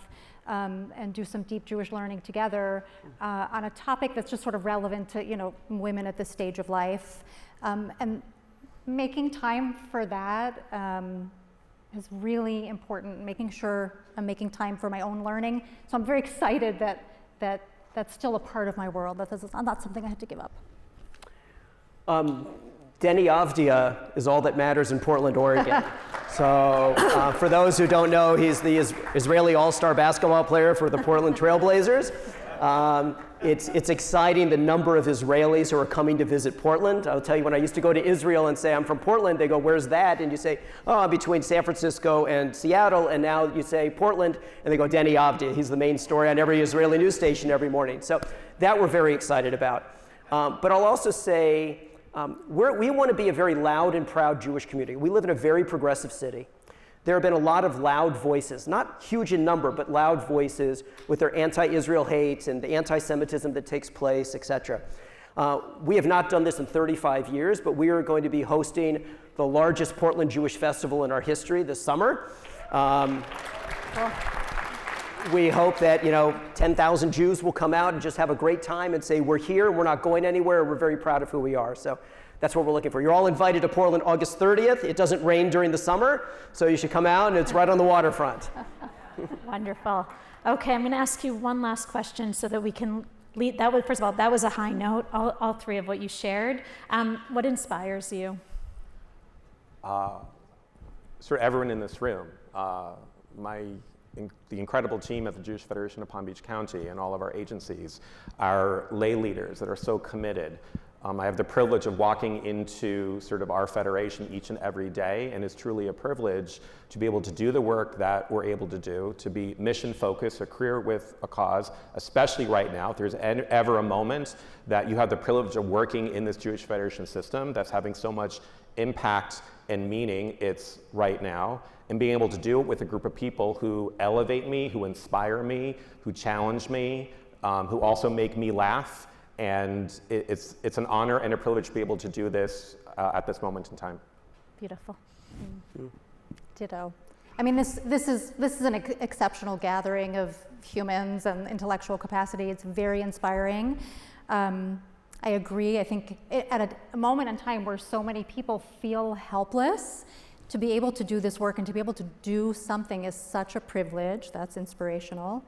and do some deep Jewish learning together on a topic that's just sort of relevant to, you know, women at this stage of life. And making time for that is really important, making sure I'm making time for my own learning. So I'm very excited that that's still a part of my world. That's not something I had to give up. Denny Avdia is all that matters in Portland, Oregon. So for those who don't know, he's the Israeli all-star basketball player for the Portland Trailblazers. It's exciting, the number of Israelis who are coming to visit Portland. I'll tell you, when I used to go to Israel and say, I'm from Portland, they go, where's that? And you say, oh, I'm between San Francisco and Seattle. And now you say Portland, and they go, Denny Avdia. He's the main story on every Israeli news station every morning. So that we're very excited about. But I'll also say, we want to be a very loud and proud Jewish community. We live in a very progressive city. There have been a lot of loud voices, not huge in number, but loud voices with their anti-Israel hate and the anti-Semitism that takes place, et cetera. We have not done this in 35 years, but we are going to be hosting the largest Portland Jewish festival in our history this summer. We hope that 10,000 Jews will come out and just have a great time and say, we're here, we're not going anywhere, we're very proud of who we are. So that's what we're looking for. You're all invited to Portland August 30th. It doesn't rain during the summer, so you should come out, and it's right on the waterfront. Wonderful. Okay, I'm going to ask you one last question so that we can lead. First of all, that was a high note, all 3 of what you shared. What inspires you? Sort of everyone in this room. The incredible team at the Jewish Federation of Palm Beach County and all of our agencies, our lay leaders that are so committed, I have the privilege of walking into sort of our federation each and every day, and it's truly a privilege to be able to do the work that we're able to do, to be mission focused, a career with a cause, especially right now. If there's ever a moment that you have the privilege of working in this Jewish Federation system that's having so much impact and meaning, it's right now. And being able to do it with a group of people who elevate me, who inspire me, who challenge me, who also make me laugh. And it's an honor and a privilege to be able to do this at this moment in time. Beautiful. Ditto. I mean, this is an exceptional gathering of humans and intellectual capacity. It's very inspiring. I agree. I think at a moment in time where so many people feel helpless, to be able to do this work and to be able to do something is such a privilege. That's inspirational.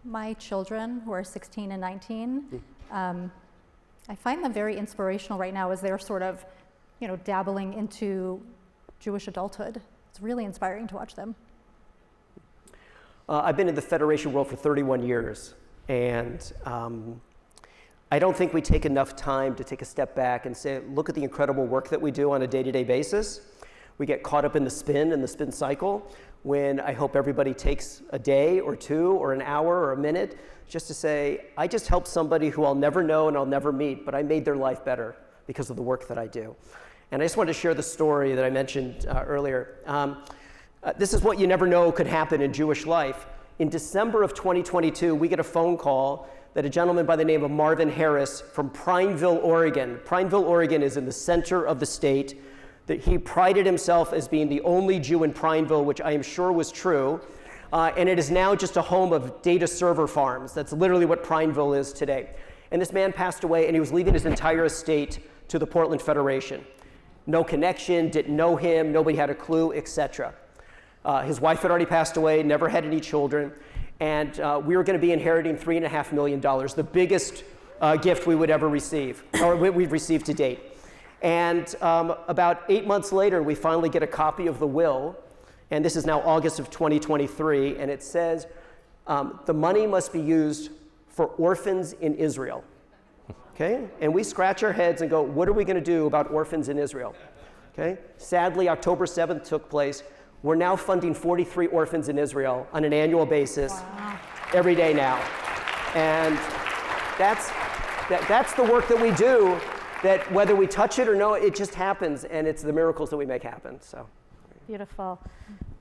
My children, who are 16 and 19, I find them very inspirational right now as they're sort of, dabbling into Jewish adulthood. It's really inspiring to watch them. I've been in the Federation world for 31 years, and I don't think we take enough time to take a step back and say, look at the incredible work that we do on a day-to-day basis. We get caught up in the spin cycle, when I hope everybody takes a day or two or an hour or a minute just to say, I just helped somebody who I'll never know and I'll never meet, but I made their life better because of the work that I do. And I just wanted to share the story that I mentioned earlier. This is what you never know could happen in Jewish life. In December of 2022, we get a phone call that a gentleman by the name of Marvin Harris from Prineville, Oregon. Prineville, Oregon is in the center of the state. That he prided himself as being the only Jew in Prineville, which I am sure was true. And it is now just a home of data server farms. That's literally what Prineville is today. And this man passed away, and he was leaving his entire estate to the Portland Federation. No connection, didn't know him, nobody had a clue, etc. His wife had already passed away, never had any children, and we were going to be inheriting $3.5 million, the biggest gift we would ever receive, or we've received to date. And about 8 months later, we finally get a copy of the will, and this is now August of 2023, and it says, the money must be used for orphans in Israel. Okay? And we scratch our heads and go, what are we going to do about orphans in Israel? Okay? Sadly, October 7th took place. We're now funding 43 orphans in Israel on an annual basis, every day now. And that's the work that we do, that whether we touch it or no, it just happens, and it's the miracles that we make happen. So, beautiful.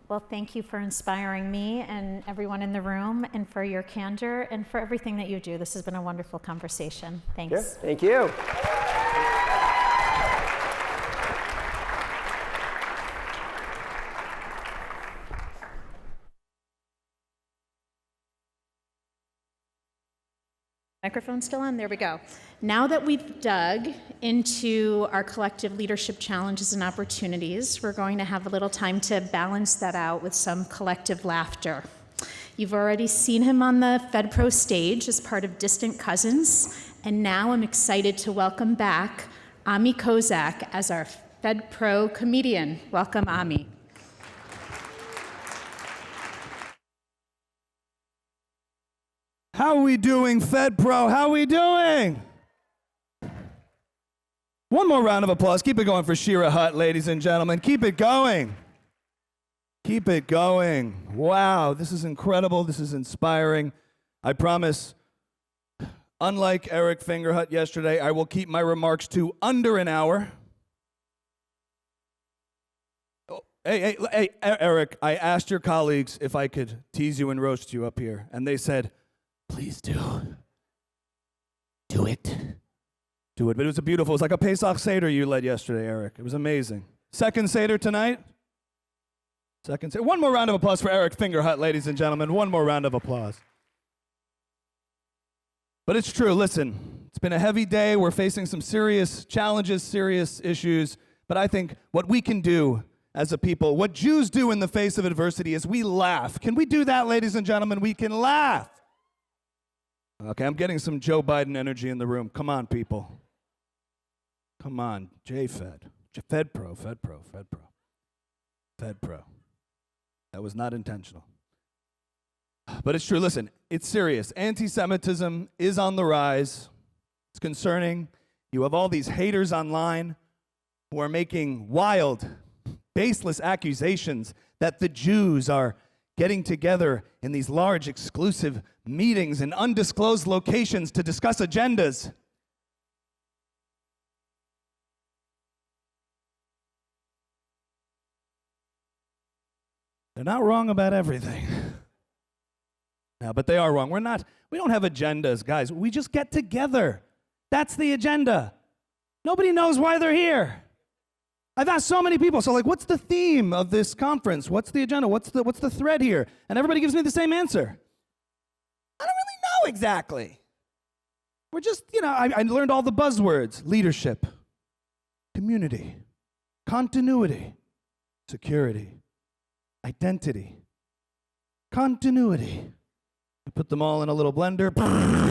Well, thank you for inspiring me and everyone in the room, and for your candor, and for everything that you do. This has been a wonderful conversation. Thanks. Yeah, thank you. Microphone still on? There we go. Now that we've dug into our collective leadership challenges and opportunities, we're going to have a little time to balance that out with some collective laughter. You've already seen him on the FedPro stage as part of Distant Cousins, and now I'm excited to welcome back Ami Kozak as our FedPro comedian. Welcome, Ami. How are we doing, FedPro? How are we doing? One more round of applause. Keep it going for Shira Hutt, ladies and gentlemen. Keep it going. Keep it going. Wow, this is incredible. This is inspiring. I promise, unlike Eric Fingerhut yesterday, I will keep my remarks to under an hour. Oh, hey, Eric, I asked your colleagues if I could tease you and roast you up here, and they said, please do. Do it. Do it. But it was it was like a Pesach Seder you led yesterday, Eric. It was amazing. Second Seder tonight. Second Seder. One more round of applause for Eric Fingerhut, ladies and gentlemen. One more round of applause. But it's true. Listen, it's been a heavy day. We're facing some serious challenges, serious issues. But I think what we can do as a people, what Jews do in the face of adversity, is we laugh. Can we do that, ladies and gentlemen? We can laugh. Okay, I'm getting some Joe Biden energy in the room. Come on, people. Come on, FedPro. That was not intentional. But it's true. Listen, it's serious. Anti-Semitism is on the rise. It's concerning. You have all these haters online who are making wild, baseless accusations that the Jews are getting together in these large, exclusive meetings in undisclosed locations to discuss agendas. They're not wrong about everything. No, but they are wrong. We don't have agendas, guys. We just get together. That's the agenda. Nobody knows why they're here. I've asked so many people, so like, what's the theme of this conference? What's the agenda? What's the thread here? And everybody gives me the same answer. I don't really know exactly. We're just, I learned all the buzzwords: leadership, community, continuity, security, identity, continuity. I put them all in a little blender,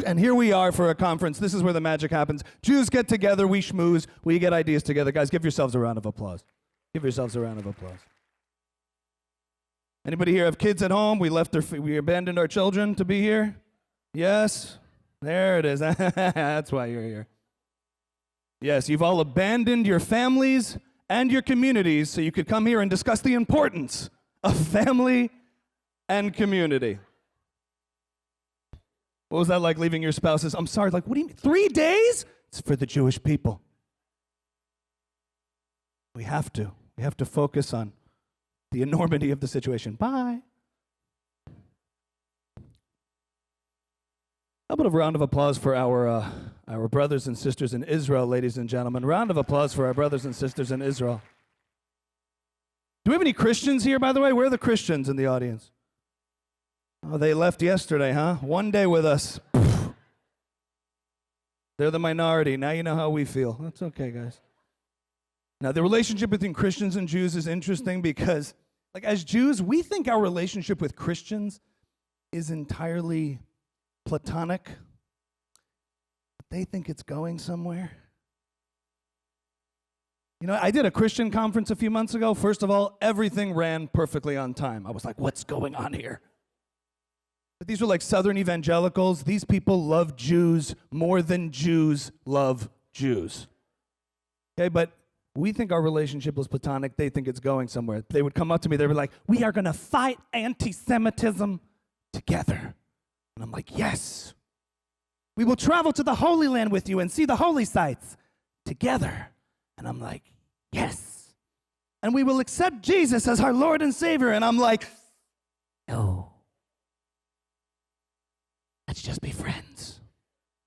and here we are for a conference. This is where the magic happens. Jews get together, we schmooze, we get ideas together. Guys, give yourselves a round of applause. Give yourselves a round of applause. Anybody here have kids at home? We abandoned our children to be here? Yes? There it is. That's why you're here. Yes, you've all abandoned your families and your communities so you could come here and discuss the importance of family and community. What was that like, leaving your spouses? I'm sorry, like, what do you mean? 3 days? It's for the Jewish people. We have to focus on the enormity of the situation. Bye. How about a round of applause for our brothers and sisters in Israel, ladies and gentlemen? Round of applause for our brothers and sisters in Israel. Do we have any Christians here, by the way? Where are the Christians in the audience? Oh, they left yesterday, huh? One day with us. They're the minority. Now you know how we feel. That's okay, guys. Now, the relationship between Christians and Jews is interesting because, like, as Jews, we think our relationship with Christians is entirely platonic. But they think it's going somewhere. I did a Christian conference a few months ago. First of all, everything ran perfectly on time. I was like, what's going on here? But these were like Southern evangelicals. These people love Jews more than Jews love Jews. Okay, but we think our relationship was platonic. They think it's going somewhere. They would come up to me. They were like, we are going to fight anti-Semitism together. And I'm like, yes. We will travel to the Holy Land with you and see the holy sites together. And I'm like, yes. And we will accept Jesus as our Lord and Savior. And I'm like, no. Let's just be friends.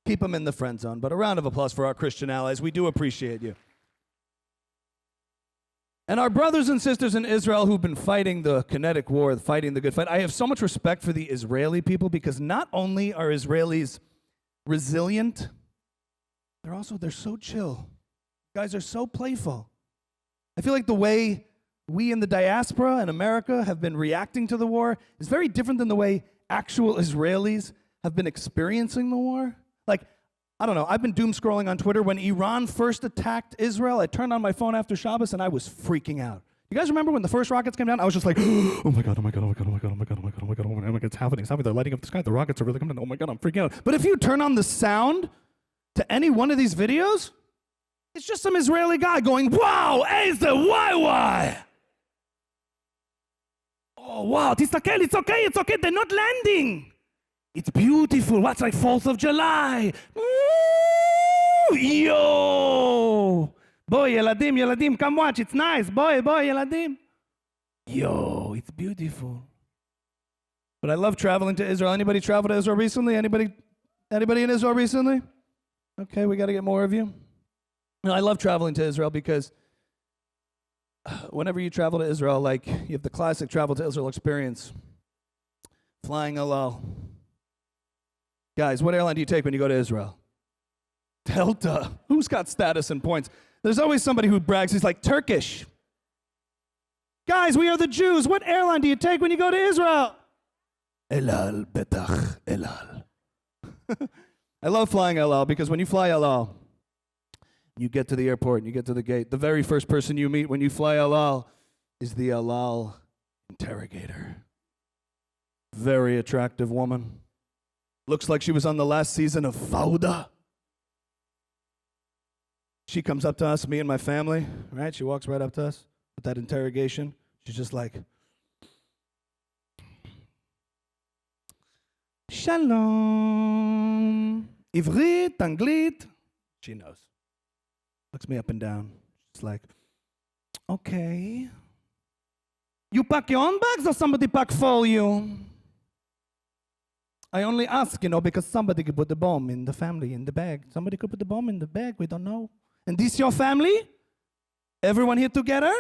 Keep them in the friend zone. But a round of applause for our Christian allies. We do appreciate you. And our brothers and sisters in Israel who've been fighting the kinetic war, fighting the good fight. I have so much respect for the Israeli people because not only are Israelis resilient, they're so chill. Guys are so playful. I feel like the way we in the diaspora in America have been reacting to the war is very different than the way actual Israelis have been experiencing the war. Like, I don't know, I've been doom scrolling on Twitter. When Iran first attacked Israel, I turned on my phone after Shabbos and I was freaking out. You guys remember when the first rockets came down? I was just like, oh my God, oh my God, oh my God, oh my God, oh my God, oh my God, oh my God, oh my God, it's happening, they're lighting up the sky, the rockets are really coming down, oh my God, I'm freaking out. But if you turn on the sound to any one of these videos, it's just some Israeli guy going, wow, איזה וואי. Oh, wow, תסתכל, it's okay, they're not landing. It's beautiful. What's like 4th of July? Ooh, yo! Boy, ילדים, come watch. It's nice. Boy, ילדים. Yo, it's beautiful. But I love traveling to Israel. Anybody travel to Israel recently? Anybody in Israel recently? Okay, we got to get more of you. No, I love traveling to Israel because whenever you travel to Israel, like you have the classic travel to Israel experience. Flying halal. Guys, what airline do you take when you go to Israel? Delta. Who's got status and points? There's always somebody who brags. He's like, Turkish. Guys, we are the Jews. What airline do you take when you go to Israel? El Al, Betach, El Al. I love flying El Al because when you fly El Al, you get to the airport and you get to the gate. The very first person you meet when you fly El Al is the El Al interrogator. Very attractive woman. Looks like she was on the last season of Fauda. She comes up to us, me and my family, right? She walks right up to us with that interrogation. She's just like, Shalom. Ivrit, Anglit. She knows. Looks me up and down. She's like, okay. You pack your own bags or somebody pack for you? I only ask, because somebody could put the bomb in the family, in the bag. Somebody could put the bomb in the bag, we don't know. And this your family? Everyone here together?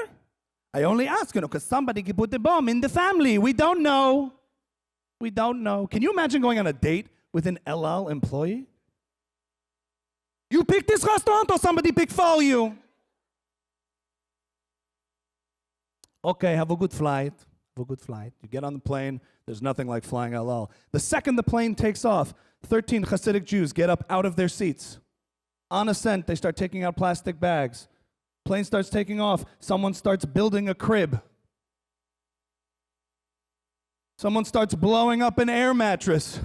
I only ask, because somebody could put the bomb in the family. We don't know. We don't know. Can you imagine going on a date with an El Al employee? You pick this restaurant or somebody pick for you? Okay, have a good flight. Have a good flight. You get on the plane. There's nothing like flying El Al. The second the plane takes off, 13 Hasidic Jews get up out of their seats. On ascent, they start taking out plastic bags. Plane starts taking off. Someone starts building a crib. Someone starts blowing up an air mattress.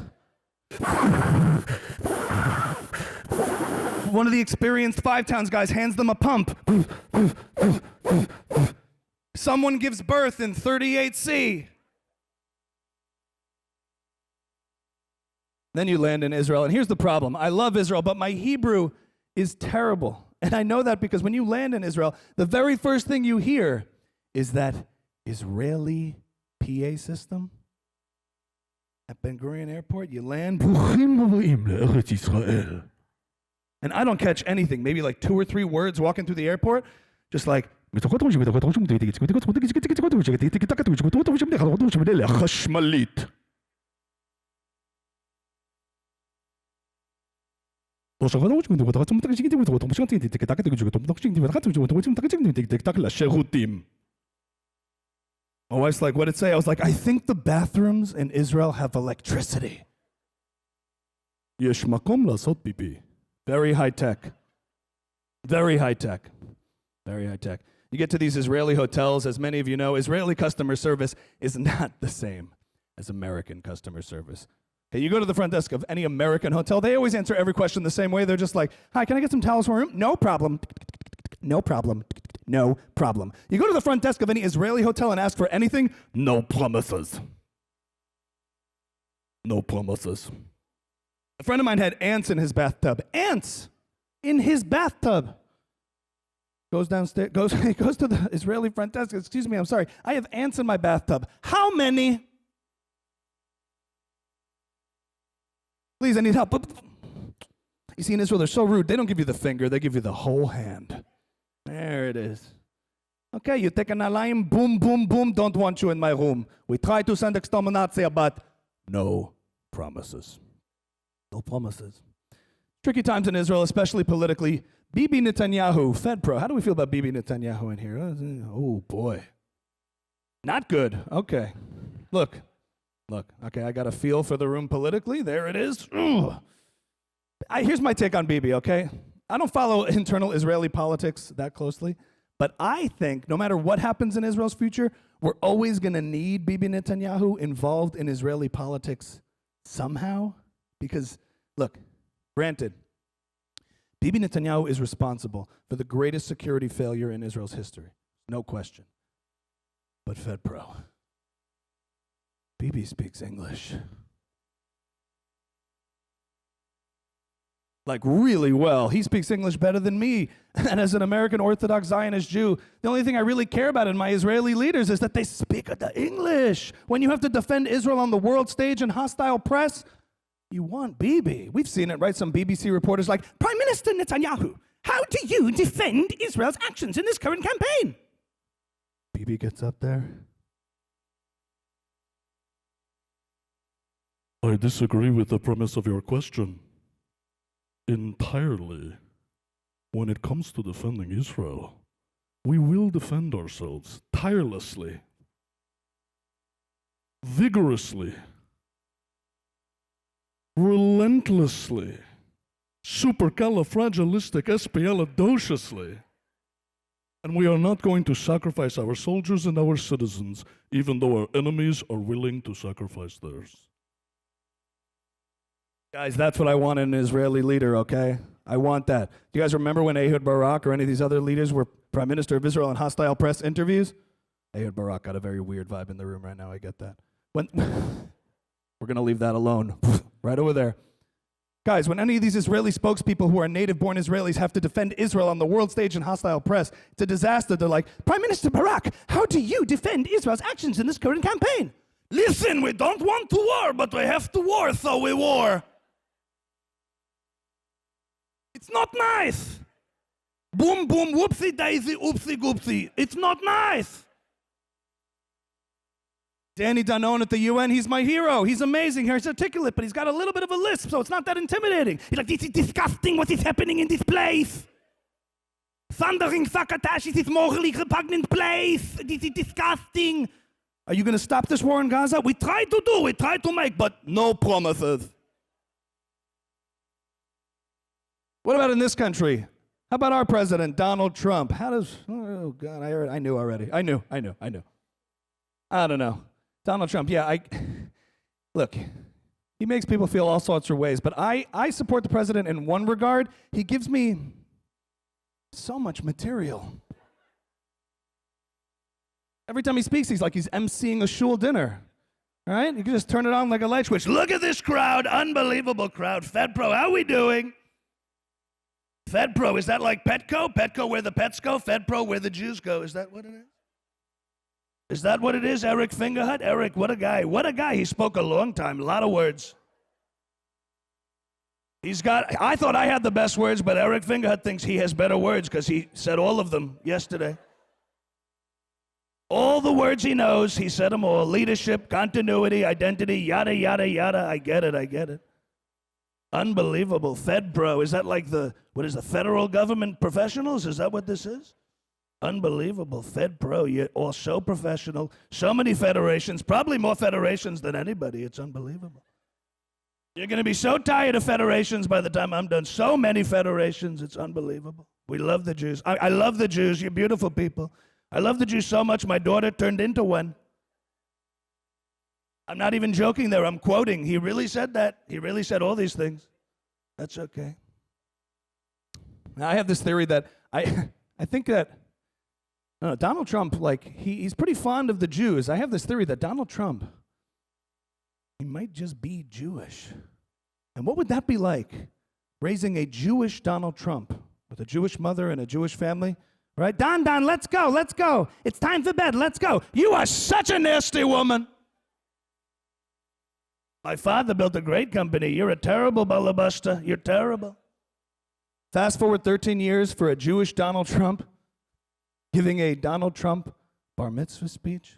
One of the experienced Five Towns guys hands them a pump. Someone gives birth in 38C. Then you land in Israel. And here's the problem. I love Israel, but my Hebrew is terrible. And I know that because when you land in Israel, the very first thing you hear is that Israeli PA system. At Ben Gurion Airport, you land. And I don't catch anything. Maybe like 2 or 3 words walking through the airport. Just like, חשמלית. לשירותים. My wife's like, what did it say? I was like, I think the bathrooms in Israel have electricity. יש מקום לעשות פיפי. Very high tech. Very high tech. Very high tech. You get to these Israeli hotels, as many of you know, Israeli customer service is not the same as American customer service. Okay, you go to the front desk of any American hotel, they always answer every question the same way. They're just like, hi, can I get some towels for my room? No problem. No problem. No problem. You go to the front desk of any Israeli hotel and ask for anything, no promises. No promises. A friend of mine had ants in his bathtub. Ants in his bathtub. Goes downstairs, he goes to the Israeli front desk. Excuse me, I'm sorry. I have ants in my bathtub. How many? Please, I need help. You see, in Israel, they're so rude. They don't give you the finger. They give you the whole hand. There it is. Okay, you take an alarm, boom, boom, boom, don't want you in my room. We try to send exterminatia, but no promises. No promises. Tricky times in Israel, especially politically. Bibi Netanyahu, FedPro. How do we feel about Bibi Netanyahu in here? Oh, boy. Not good. Okay. Look. Okay, I got a feel for the room politically. There it is. Here's my take on Bibi, okay? I don't follow internal Israeli politics that closely, but I think no matter what happens in Israel's future, we're always going to need Bibi Netanyahu involved in Israeli politics somehow. Because, look, granted, Bibi Netanyahu is responsible for the greatest security failure in Israel's history. No question. But FedPro, Bibi speaks English. Like really well. He speaks English better than me. And as an American Orthodox Zionist Jew, the only thing I really care about in my Israeli leaders is that they speak the English. When you have to defend Israel on the world stage in hostile press, you want Bibi. We've seen it, right? Some BBC reporters like, Prime Minister Netanyahu, how do you defend Israel's actions in this current campaign? Bibi gets up there. I disagree with the premise of your question entirely. When it comes to defending Israel, we will defend ourselves tirelessly, vigorously, relentlessly, supercalifragilisticexpialidociously. And we are not going to sacrifice our soldiers and our citizens, even though our enemies are willing to sacrifice theirs. Guys, that's what I want in an Israeli leader, okay? I want that. Do you guys remember when Ehud Barak or any of these other leaders were Prime Minister of Israel in hostile press interviews? Ehud Barak got a very weird vibe in the room right now, I get that. We're going to leave that alone. Right over there. Guys, when any of these Israeli spokespeople who are native-born Israelis have to defend Israel on the world stage in hostile press, it's a disaster. They're like, Prime Minister Barak, how do you defend Israel's actions in this current campaign? Listen, we don't want to war, but we have to war, so we war. It's not nice. Boom, boom, whoopsie daisy, oopsie goopsie. It's not nice. Danny Danone at the UN, he's my hero. He's amazing. He's articulate, but he's got a little bit of a lisp, so it's not that intimidating. He's like, this is disgusting what is happening in this place. Thundering Sakatash, this is morally repugnant place. This is disgusting. Are you going to stop this war in Gaza? We try to make, but no promises. What about in this country? How about our president, Donald Trump? How does, oh God, I knew already. I knew. I don't know. Donald Trump, yeah, look, he makes people feel all sorts of ways, but I support the president in one regard. He gives me so much material. Every time he speaks, he's like he's emceeing a shul dinner, all right? You can just turn it on like a light switch. Look at this crowd, unbelievable crowd. FedPro, how we doing? FedPro, is that like Petco? Petco where the pets go, FedPro where the Jews go. Is that what it is? Is that what it is, Eric Fingerhut? Eric, what a guy. What a guy. He spoke a long time, a lot of words. I thought I had the best words, but Eric Fingerhut thinks he has better words because he said all of them yesterday. All the words he knows, he said them all. Leadership, continuity, identity, yada, yada, yada. I get it. Unbelievable. FedPro, is that like the federal government professionals? Is that what this is? Unbelievable. FedPro, you're all so professional. So many federations, probably more federations than anybody. It's unbelievable. You're going to be so tired of federations by the time I'm done. So many federations, it's unbelievable. We love the Jews. I love the Jews. You're beautiful people. I love the Jews so much, my daughter turned into one. I'm not even joking there. I'm quoting. He really said that. He really said all these things. That's okay. Now, I have this theory that I think that Donald Trump, like, he's pretty fond of the Jews. I have this theory that Donald Trump, he might just be Jewish. And what would that be like, raising a Jewish Donald Trump with a Jewish mother and a Jewish family? Right? Don, let's go. It's time for bed. Let's go. You are such a nasty woman. My father built a great company. You're a terrible balabuster. You're terrible. Fast forward 13 years for a Jewish Donald Trump giving a Donald Trump bar mitzvah speech.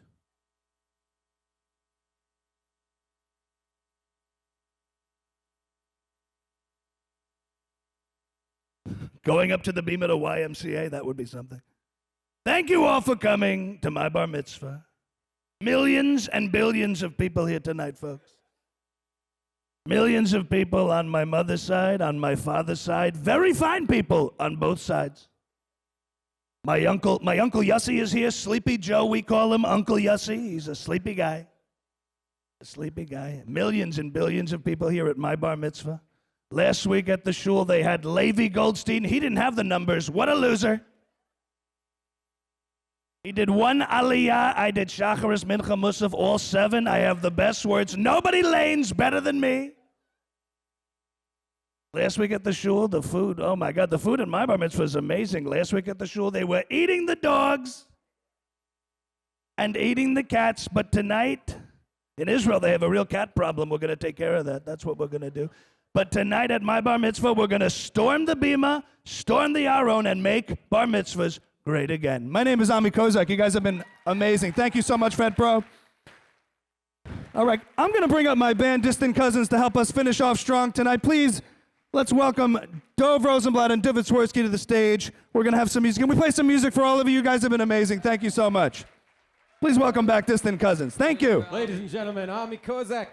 Going up to the beam at a YMCA, that would be something. Thank you all for coming to my bar mitzvah. Millions and billions of people here tonight, folks. Millions of people on my mother's side, on my father's side. Very fine people on both sides. My uncle Yossi is here. Sleepy Joe, we call him Uncle Yossi. He's a sleepy guy. Millions and billions of people here at my bar mitzvah. Last week at the shul, they had Levi Goldstein. He didn't have the numbers. What a loser. He did one aliyah. I did Shacharis, Mincha, Musaf, all 7. I have the best words. Nobody lanes better than me. Last week at the shul, the food, oh my God, the food in my bar mitzvah was amazing. Last week at the shul, they were eating the dogs and eating the cats. But tonight, in Israel, they have a real cat problem. We're going to take care of that. That's what we're going to do. But tonight at my bar mitzvah, we're going to storm the bima, storm the Aron, and make bar mitzvahs great again. My name is Ami Kozak. You guys have been amazing. Thank you so much, FedPro. All right, I'm going to bring up my band, Distant Cousins, to help us finish off strong tonight. Please, let's welcome Dov Rosenblatt and David Swirsky to the stage. We're going to have some music. Can we play some music for all of you? You guys have been amazing. Thank you so much. Please welcome back Distant Cousins. Thank you. Ladies and gentlemen, Ami Kozak.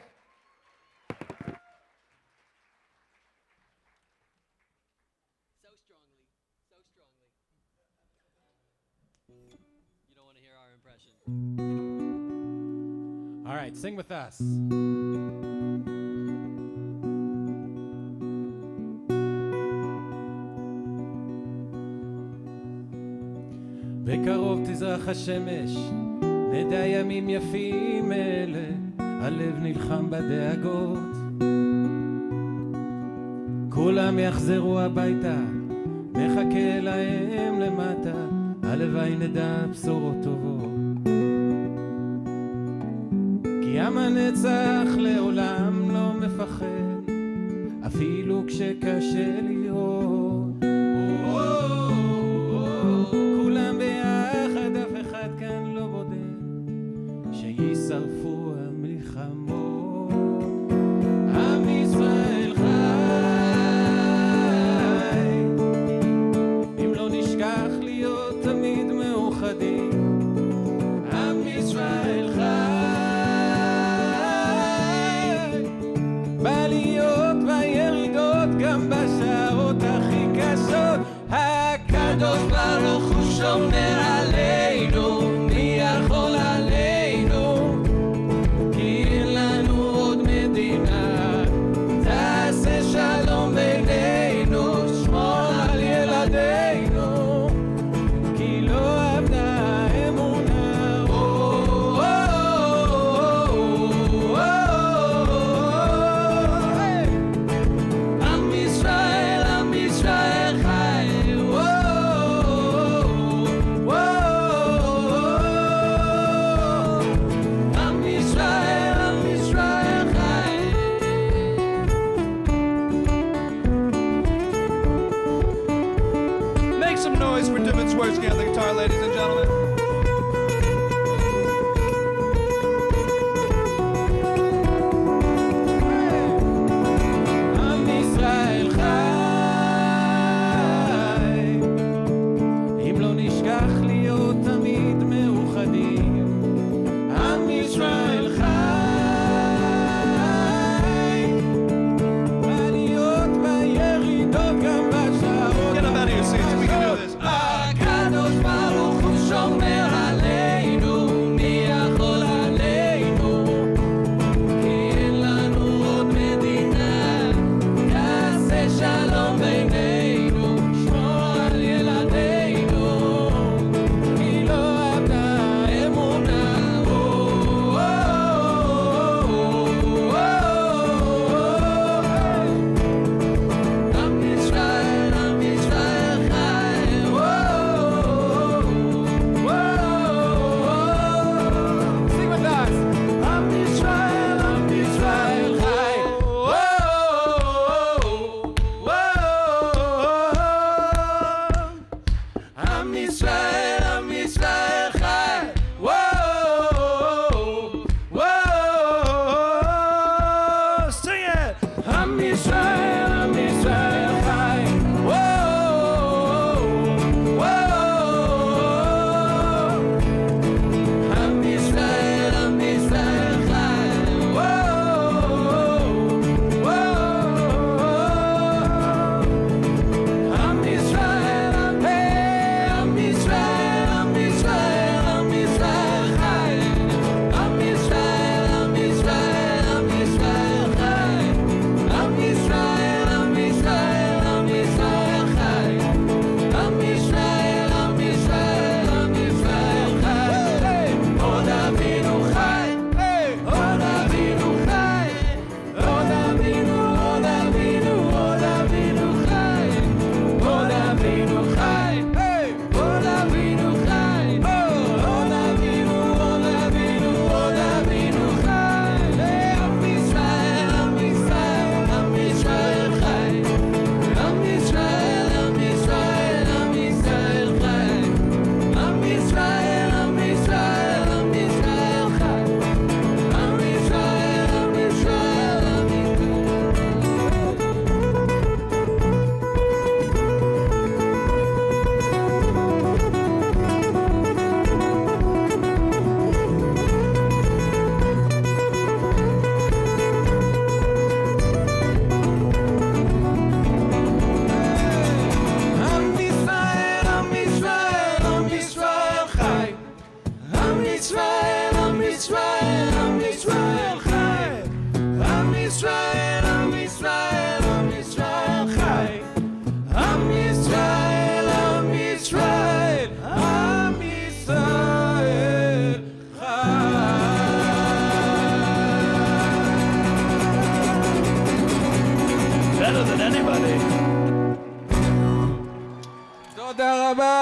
You don't want to hear our impression. All right, sing with us. בקרוב תזרח השמש, נדע ימים יפים אלה, הלב נלחם בדאגות. כולם יחזרו הביתה, נחכה להם למטה, הלוואי נדע בשורות טובות. כי עם הנצח לעולם לא מפחד, אפילו כשקשה לראות. כולם ביחד, אף אחד כאן לא בודד, שישרפו המלחמות. עם ישראל חי, אם לא נשכח להיות תמיד מאוחדים. עם ישראל חי, בעליות בירידות, גם בשעות הכי קשות. הקדוש ברוך הוא שומר עלינו, מי יכול עלינו? כי אין לנו עוד מדינה. תעשה שלום בינינו, שמור על ילדינו, כי לא אבדה האמונה. עם ישראל, עם ישראל חי. עם ישראל, עם ישראל חי. Make some noise for Divin Swirsky on the guitar, ladies and gentlemen. עם ישראל חי, אם לא נשכח להיות תמיד מאוחדים. עם ישראל חי, בעליות בירידות, גם בשעות. Get up out of your seats. We can do this. הקדוש ברוך הוא שומר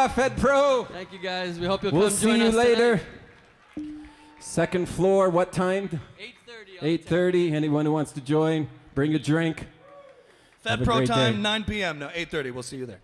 Shira, FedPro. Thank you guys. We hope you'll We'll come see join you us later. tonight. Second floor, what time? 8:30. 8:30. Anyone who wants to join, bring a drink. Have a FedPro great time, day. 9 p.m. No, 8:30. We'll see you there.